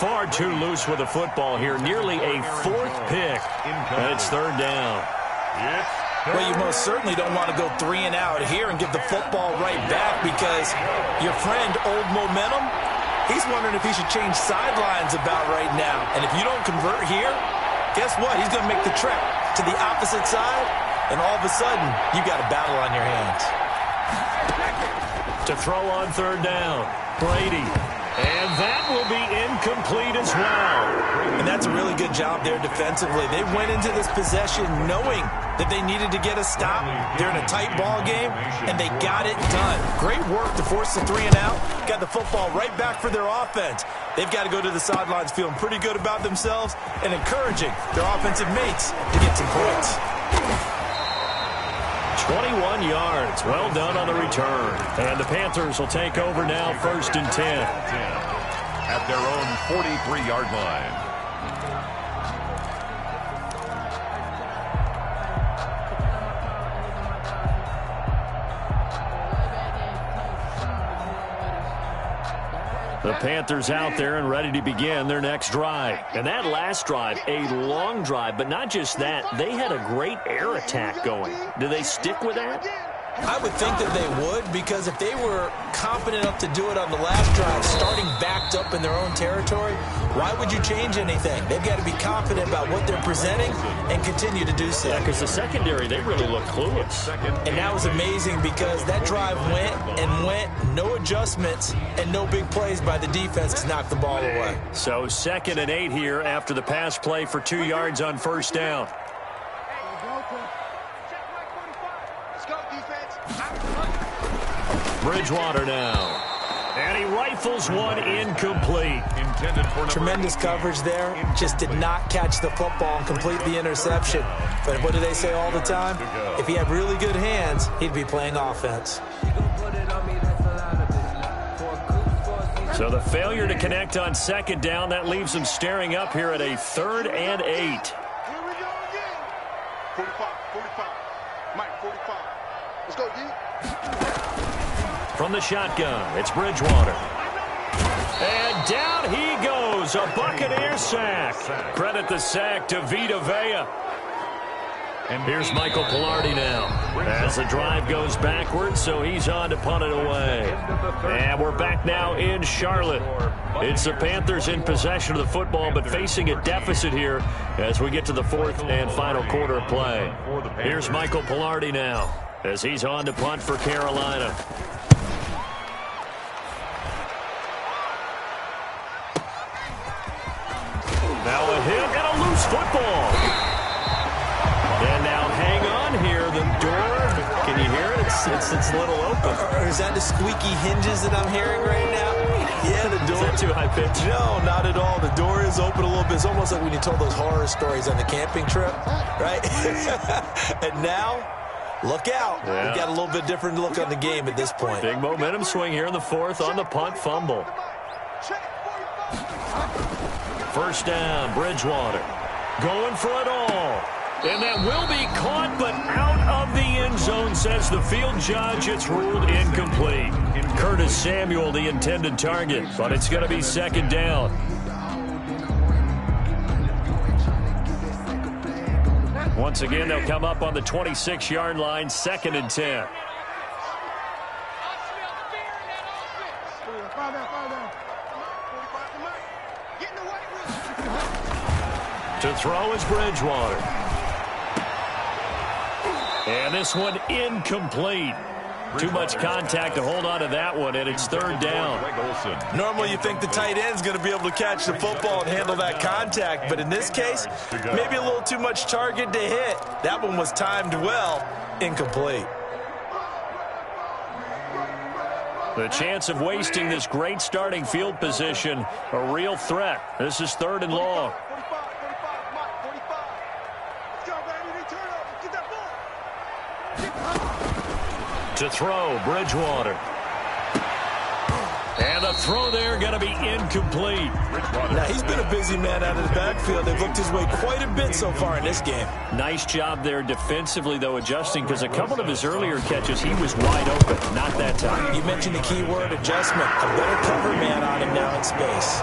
Far too loose with the football here. Nearly a fourth pick. And it's third down. Well, you most certainly don't want to go 3 and out here and give the football right back because your friend, Old Momentum, he's wondering if he should change sidelines about right now. And if you don't convert here, guess what? He's going to make the trek to the opposite side, and all of a sudden, you got a battle on your hands. To throw on third down, Brady. And that will be incomplete as well. And that's a really good job there defensively. They went into this possession knowing that they needed to get a stop. They're in a tight ball game, and they got it done. Great work to force the 3 and out. Got the football right back for their offense. They've got to go to the sidelines feeling pretty good about themselves and encouraging their offensive mates to get some points. 21 yards. Well done on the return. And the Panthers will take over now, 1st and 10. At their own 43-yard line. The Panthers out there and ready to begin their next drive. And that last drive, a long drive, but not just that. They had a great air attack going. Do they stick with that? I would think that they would, because if they were confident enough to do it on the last drive, starting backed up in their own territory, why would you change anything? They've got to be confident about what they're presenting and continue to do so. Yeah, because the secondary, they really look clueless. And that was amazing because that drive went and went, no adjustments, and no big plays by the defense to knock the ball away. So 2nd and 8 here after the pass play for 2 yards on first down. Bridgewater now. And he rifles one incomplete. Tremendous coverage there. Just did not catch the football and complete the interception. But what do they say all the time? If he had really good hands, he'd be playing offense. So the failure to connect on second down, that leaves him staring up here at a 3rd and 8. Here we go again. 45. Mike, 45. Let's go, D. From the shotgun, it's Bridgewater. And down he goes, a Buccaneer sack. Credit the sack to Vita Vea. And here's Michael Pilardi now as the drive goes backwards, so he's on to punt it away. And we're back now in Charlotte. It's the Panthers in possession of the football, but facing a deficit here as we get to the 4th and final quarter of play. Here's Michael Pilardi now as he's on to punt for Carolina. Now a hit and a loose football. And now hang on here. The door, can you hear it? It's a little open. Or is that the squeaky hinges that I'm hearing right now? Yeah, the door. Is that too high pitch? No, not at all. The door is open a little bit. It's almost like when you told those horror stories on the camping trip, right? And now, look out. Yeah. We've got a little bit different look on the game at this point. Big momentum swing here in the 4th on the punt fumble. First down, Bridgewater. Going for it all. And that will be caught, but out of the end zone, says the field judge. It's ruled incomplete. Curtis Samuel, the intended target, but it's going to be 2nd down. Once again, they'll come up on the 26-yard line, 2nd and 10. To throw is Bridgewater. And this one incomplete. Too much contact to hold on to that one, and it's 3rd down. Normally you think the tight end's going to be able to catch the football and handle that contact, but in this case, maybe a little too much target to hit. That one was timed well, incomplete. The chance of wasting this great starting field position, a real threat. This is 3rd and long. To throw, Bridgewater. And the throw there going to be incomplete. Now, he's been a busy man out of the backfield. They've looked his way quite a bit so far in this game. Nice job there defensively, though, adjusting, because a couple of his earlier catches, he was wide open. Not that time. You mentioned the key word, adjustment. A better cover man on him now in space.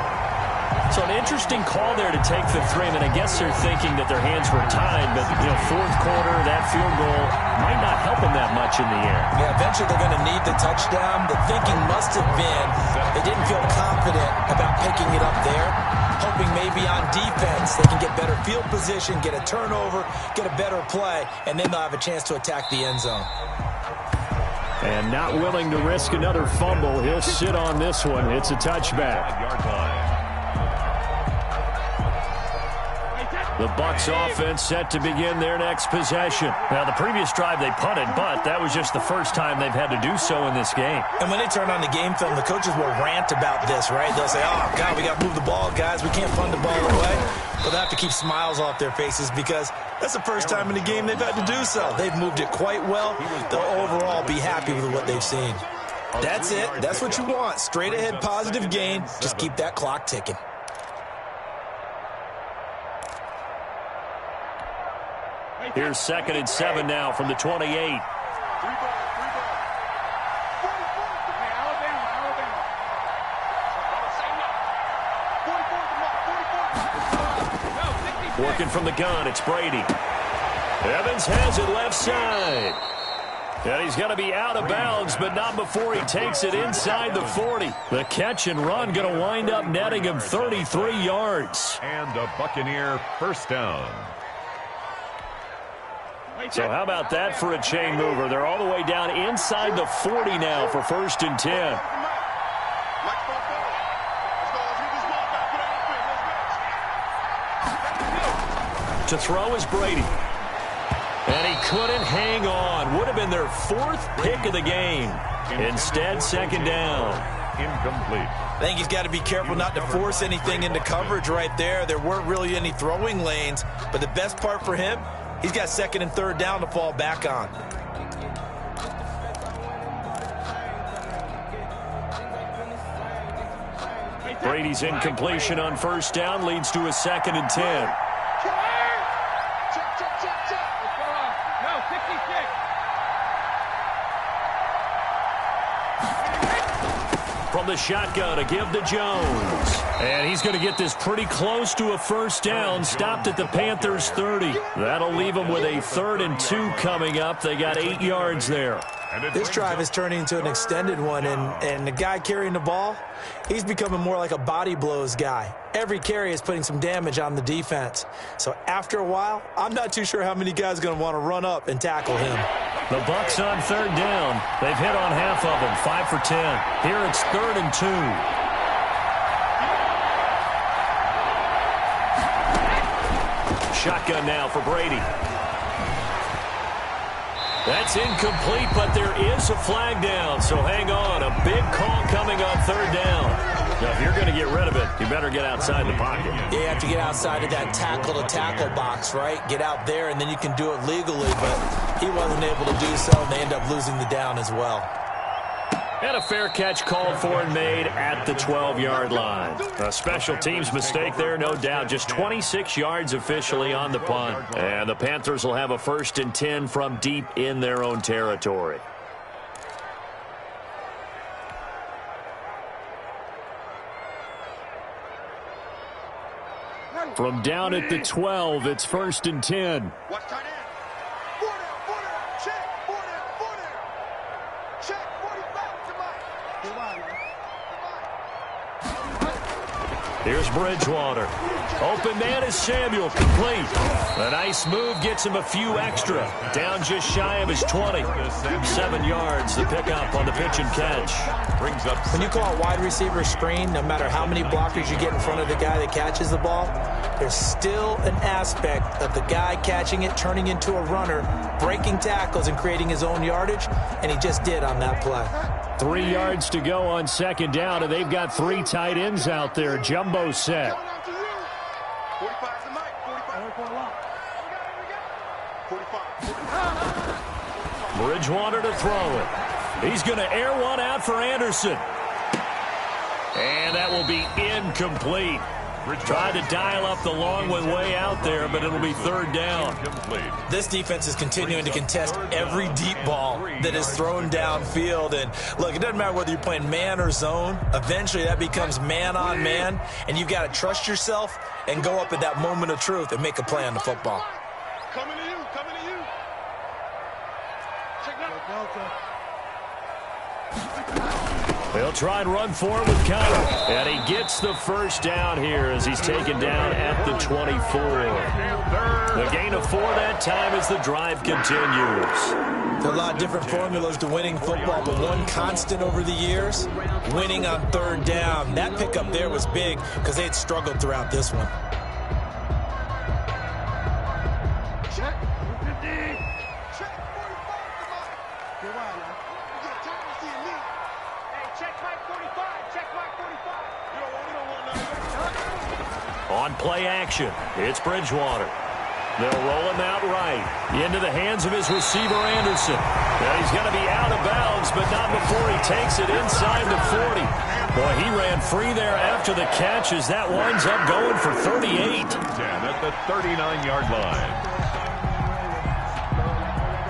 So an interesting call there to take the three. I mean, I guess they're thinking that their hands were tied, but, fourth quarter, that field goal might not help them that much in the air. Yeah, eventually they're going to need the touchdown. The thinking must have been they didn't feel confident about picking it up there, hoping maybe on defense they can get better field position, get a turnover, get a better play, and then they'll have a chance to attack the end zone. And not willing to risk another fumble, he'll sit on this one. It's a touchback. The Bucs offense set to begin their next possession. Now, the previous drive they punted, but that was just the first time they've had to do so in this game. And when they turn on the game film, the coaches will rant about this, right? They'll say, oh, God, we got to move the ball, guys. We can't punt the ball away. But they have to keep smiles off their faces because that's the first time in the game they've had to do so. They've moved it quite well. They'll overall be happy with what they've seen. That's it. That's what you want. Straight ahead, positive gain. Just keep that clock ticking. Here's 2nd and 7 now from the 28. Working from the gun, it's Brady. Evans has it left side. And he's going to be out of bounds, but not before he takes it inside the 40. The catch and run going to wind up netting him 33 yards. And a Buccaneer first down. So how about that for a chain mover? They're all the way down inside the 40 now for 1st and 10. To throw is Brady. And he couldn't hang on. Would have been their 4th pick of the game. Instead, 2nd down. Incomplete. I think he's got to be careful not to force anything into coverage right there. There weren't really any throwing lanes. But the best part for him, he's got 2nd and 3rd down to fall back on. Brady's incompletion on 1st down leads to a 2nd and 10. From the shotgun, a give to Jones. And he's going to get this pretty close to a 1st down. Stopped at the Panthers' 30. That'll leave them with a 3rd and 2 coming up. They got 8 yards there. This drive is turning into an extended one, and the guy carrying the ball, he's becoming more like a body blows guy. Every carry is putting some damage on the defense. So after a while, I'm not too sure how many guys are going to want to run up and tackle him. The Bucs on 3rd down. They've hit on half of them, 5 for 10. Here it's 3rd and 2. Shotgun now for Brady. That's incomplete, but there is a flag down, so hang on. A big call coming on 3rd down. Now, if you're going to get rid of it, you better get outside the pocket. Yeah, you have to get outside of that tackle-to-tackle box, right? Get out there, and then you can do it legally, but he wasn't able to do so, and they end up losing the down as well. And a fair catch called for and made at the 12-yard line. A special teams mistake there, no doubt. Just 26 yards officially on the punt. And the Panthers will have a 1st and 10 from deep in their own territory. From down at the 12, it's 1st and 10. Here's Bridgewater. Open man is Samuel, complete. A nice move gets him a few extra. Down just shy of his 20. 7 yards, the pickup on the pitch and catch. Brings up. When you call a wide receiver screen, no matter how many blockers you get in front of the guy that catches the ball, there's still an aspect of the guy catching it, turning into a runner, breaking tackles and creating his own yardage, and he just did on that play. 3 yards to go on 2nd down, and they've got 3 tight ends out there. Jumbo set. Bridgewater to throw it. He's going to air one out for Anderson. And that will be incomplete. Tried to dial up the long one way out there, but it'll be third down. This defense is continuing to contest every deep ball that is thrown downfield. And look, it doesn't matter whether you're playing man or zone. Eventually that becomes man on man, and you've got to trust yourself and go up at that moment of truth and make a play on the football. Coming to you, coming to you. Check that out. They'll try and run for it with Connor. And he gets the first down here as he's taken down at the 24. The gain of 4 that time as the drive continues. There are a lot of different formulas to winning football, but one constant over the years, winning on third down. That pickup there was big because they had struggled throughout this one. Check. Check 45. You're right, man. You get time to see me. Hey, check Mike 45. Check Mike 45. You don't want nothing. On play action, it's Bridgewater. They'll roll him out right into the hands of his receiver, Anderson. Now he's going to be out of bounds, but not before he takes it inside the 40. Boy, he ran free there after the catch as that winds up going for 38. 10 at the 39-yard line.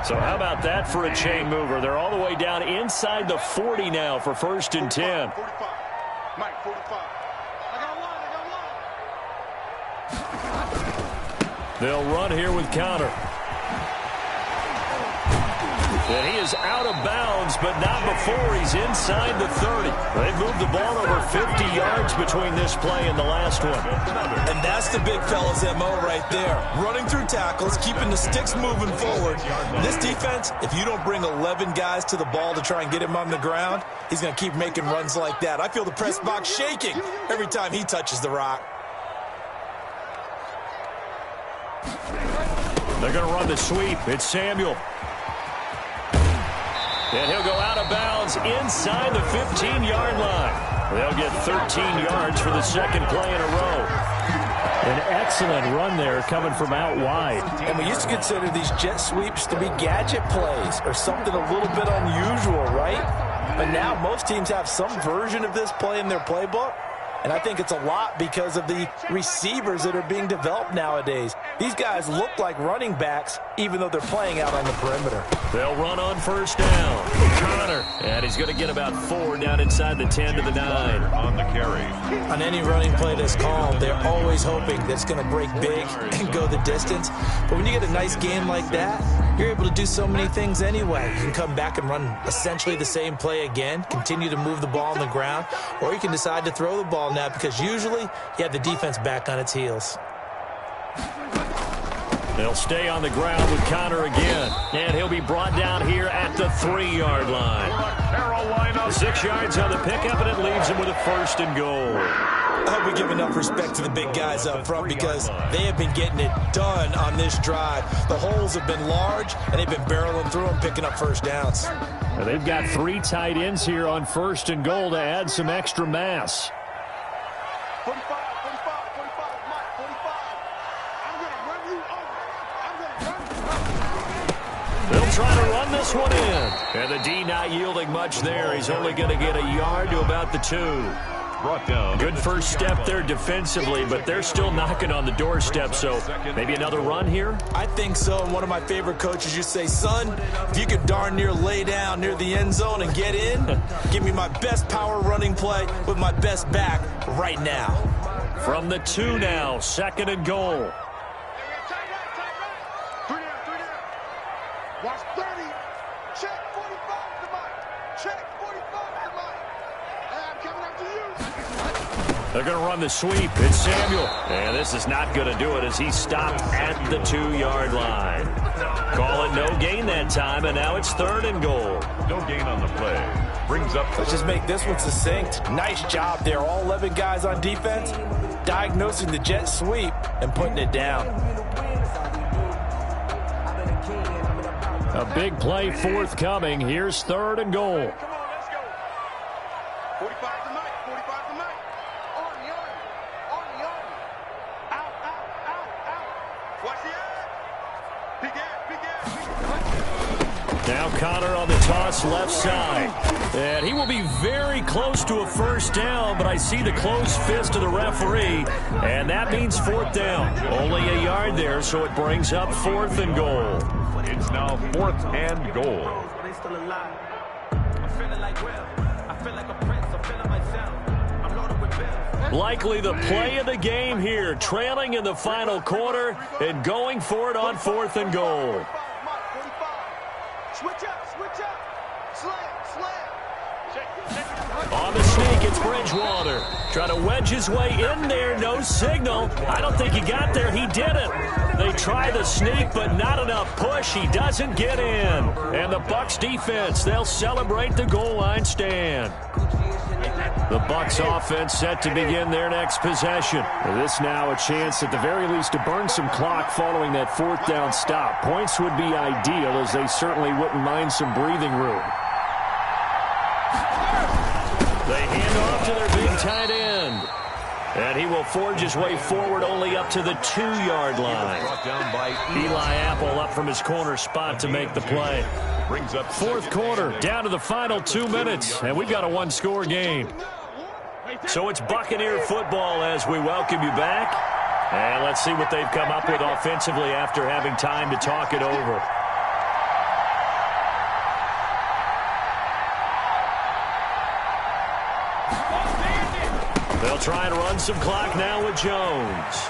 So how about that for a chain mover? They're all the way down inside the 40 now for 1st and 10. 45. Mike 45. I got a line. They'll run here with Connor. And he is out of bounds, but not before he's inside the 30. They've moved the ball over 50 yards between this play and the last one. And that's the big fella's MO right there. Running through tackles, keeping the sticks moving forward. This defense, if you don't bring 11 guys to the ball to try and get him on the ground, he's going to keep making runs like that. I feel the press box shaking every time he touches the rock. They're going to run the sweep. It's Samuel. And he'll go out of bounds inside the 15-yard line. They'll get 13 yards for the second play in a row. An excellent run there coming from out wide. And we used to consider these jet sweeps to be gadget plays or something a little bit unusual, right? But now most teams have some version of this play in their playbook. And I think it's a lot because of the receivers that are being developed nowadays. These guys look like running backs, even though they're playing out on the perimeter. They'll run on first down. Connor. And he's going to get about 4 down inside the 10 to the 9. On the carry. On any running play that's called, they're always hoping that it's going to break big and go the distance. But when you get a nice game like that, you're able to do so many things anyway. You can come back and run essentially the same play again, continue to move the ball on the ground, or you can decide to throw the ball now because usually you have the defense back on its heels. They'll stay on the ground with Connor again. And he'll be brought down here at the 3-yard line. 6 yards on the pickup, and it leaves him with a 1st and goal. I hope we give enough respect to the big guys up front because they have been getting it done on this drive. The holes have been large, and they've been barreling through them, picking up first downs. And they've got 3 tight ends here on 1st and goal to add some extra mass. 45, 45, 45, Mike 45. I'm going to run you over. I'm going to run you over. They'll try to run this one in. And the D not yielding much there. He's only going to get a yard to about the 2. Brought down. Good first step there defensively, but they're still knocking on the doorstep, so maybe another run here? I think so, and one of my favorite coaches used to say, son, if you could darn near lay down near the end zone and get in, give me my best power running play with my best back right now. From the 2 now, 2nd and goal. Tight right. 3 down. Watch 30. Check 45 to Mike. Check 45 to Mike. I'm coming up to you. They're going to run the sweep. It's Samuel. And this is not going to do it as he stopped at the 2-yard line. Call it no gain that time, and now it's 3rd and goal. No gain on the play. Brings up. Let's just make this one succinct. Nice job there. All 11 guys on defense diagnosing the jet sweep and putting it down. A big play forthcoming. Here's 3rd and goal. Come on, let's go. 45 to Mike. 45 to Mike. On the arm. Out. Watch the eye. Big ass. Now Now Connor on the toss left side. And he will be very close to a first down, but I see the closed fist of the referee, and that means fourth down. Only a yard there, so it brings up 4th and goal. It's now 4th and goal. Likely the play of the game here, trailing in the final quarter and going for it on 4th and goal. Switch up. Slam. On the sneak, it's Bridgewater. Trying to wedge his way in there, no signal. I don't think he got there, he didn't. They try the sneak, but not enough push. He doesn't get in. And the Bucs defense, they'll celebrate the goal line stand. The Bucs offense set to begin their next possession. This now a chance at the very least to burn some clock following that 4th down stop. Points would be ideal, as they certainly wouldn't mind some breathing room. They hand off to their big tight end. And he will forge his way forward only up to the 2-yard line. Eli Apple up from his corner spot to make the play. 4th quarter, down to the final 2 minutes, and we've got a 1-score game. So it's Buccaneer football as we welcome you back. And let's see what they've come up with offensively after having time to talk it over. They'll try and run some clock now with Jones.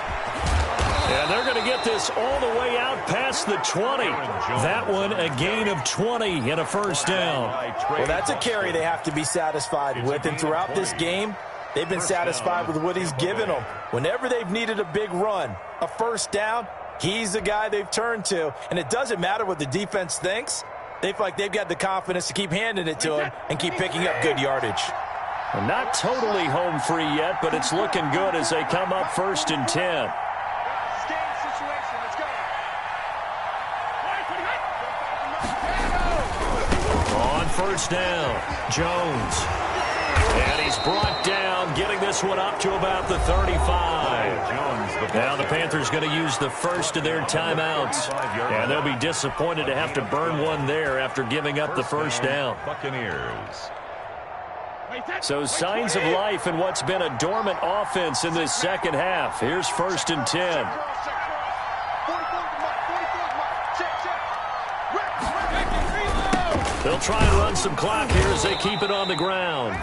And they're going to get this all the way out past the 20. That one a gain of 20 and a first down. Well, that's a carry they have to be satisfied with. And throughout this game, they've been satisfied with what he's given them. Whenever they've needed a big run, a first down, he's the guy they've turned to. And it doesn't matter what the defense thinks. They feel like they've got the confidence to keep handing it to him and keep picking up good yardage. Not totally home free yet, but it's looking good as they come up 1st and 10. On first down, Jones. And he's brought down, getting this one up to about the 35. Now the Panthers going to use the first of their timeouts. And they'll be disappointed to have to burn one there after giving up the first down. Buccaneers. So signs of life in what's been a dormant offense in this second half. Here's 1st and 10. They'll try and run some clock here as they keep it on the ground.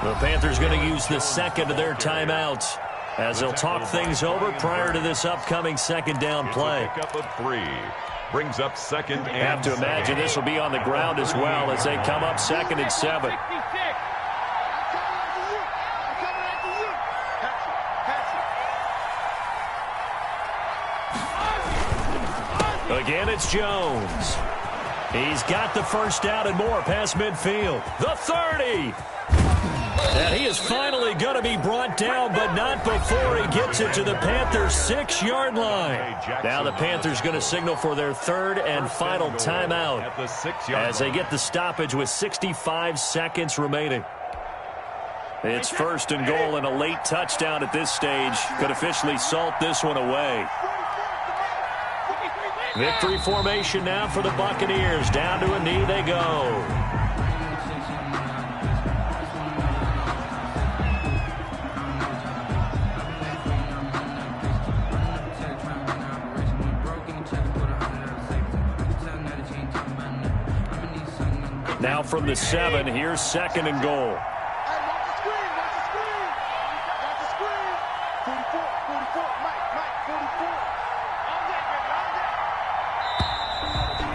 The Panthers going to use the second of their timeouts as they'll talk things over prior to this upcoming second down play. Pick up of 3. Brings up 2nd and I have to imagine this will be on the ground as well as they come up 2nd and 7. Again, it's Jones. He's got the first down and more past midfield. The 30. And he is finally going to be brought down, but not before he gets it to the Panthers' 6-yard line. Now the Panthers going to signal for their 3rd and final timeout as they get the stoppage with 65 seconds remaining. It's 1st and goal, and a late touchdown at this stage could officially salt this one away. Victory formation now for the Buccaneers. Down to a knee they go. Now from the 7, here's 2nd and goal.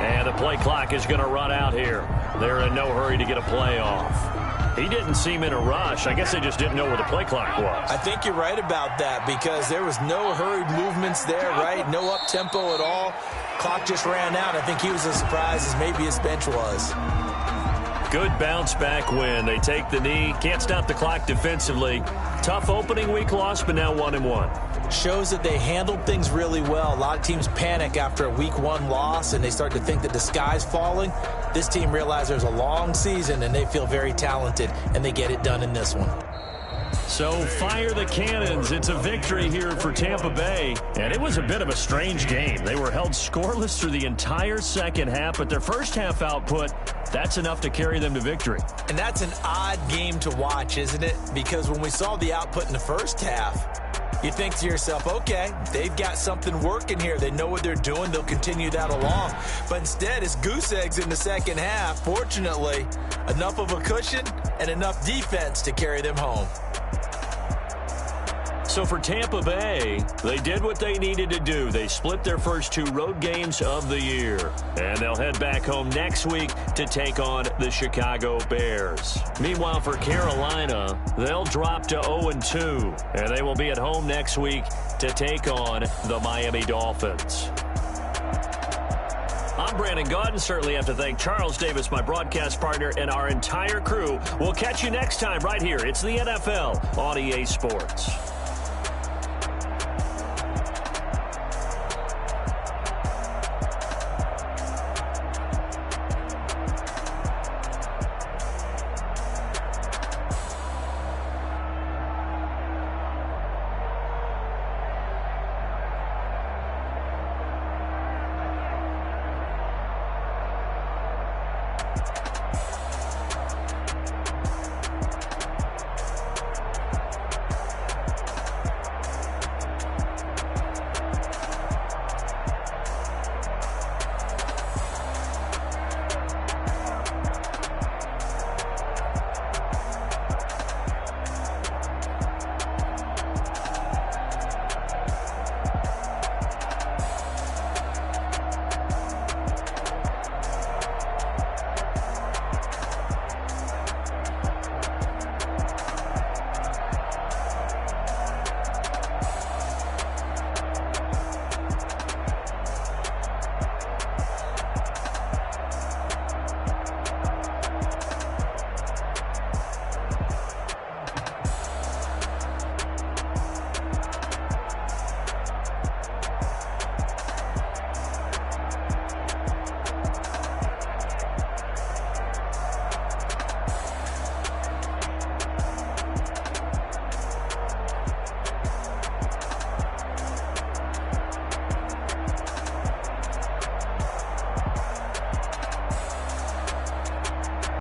And the play clock is going to run out here. They're in no hurry to get a play off. He didn't seem in a rush. I guess they just didn't know where the play clock was. I think you're right about that because there was no hurried movements there, right? No up-tempo at all. Clock just ran out. I think he was as surprised as maybe his bench was. Good bounce-back win. They take the knee. Can't stop the clock defensively. Tough opening week loss, but now 1-1. Shows that they handled things really well. A lot of teams panic after a week 1 loss, and they start to think that the sky's falling. This team realizes there's a long season, and they feel very talented, and they get it done in this one. So fire the cannons. It's a victory here for Tampa Bay. And it was a bit of a strange game. They were held scoreless through the entire second half, but their first half output, that's enough to carry them to victory. And that's an odd game to watch, isn't it? Because when we saw the output in the first half, you think to yourself, okay, they've got something working here. They know what they're doing. They'll continue that along. But instead, it's goose eggs in the second half. Fortunately, enough of a cushion and enough defense to carry them home. So for Tampa Bay, they did what they needed to do. They split their first 2 road games of the year. And they'll head back home next week to take on the Chicago Bears. Meanwhile, for Carolina, they'll drop to 0-2. And they will be at home next week to take on the Miami Dolphins. I'm Brandon Gaudin. Certainly have to thank Charles Davis, my broadcast partner, and our entire crew. We'll catch you next time right here. It's the NFL on EA Sports.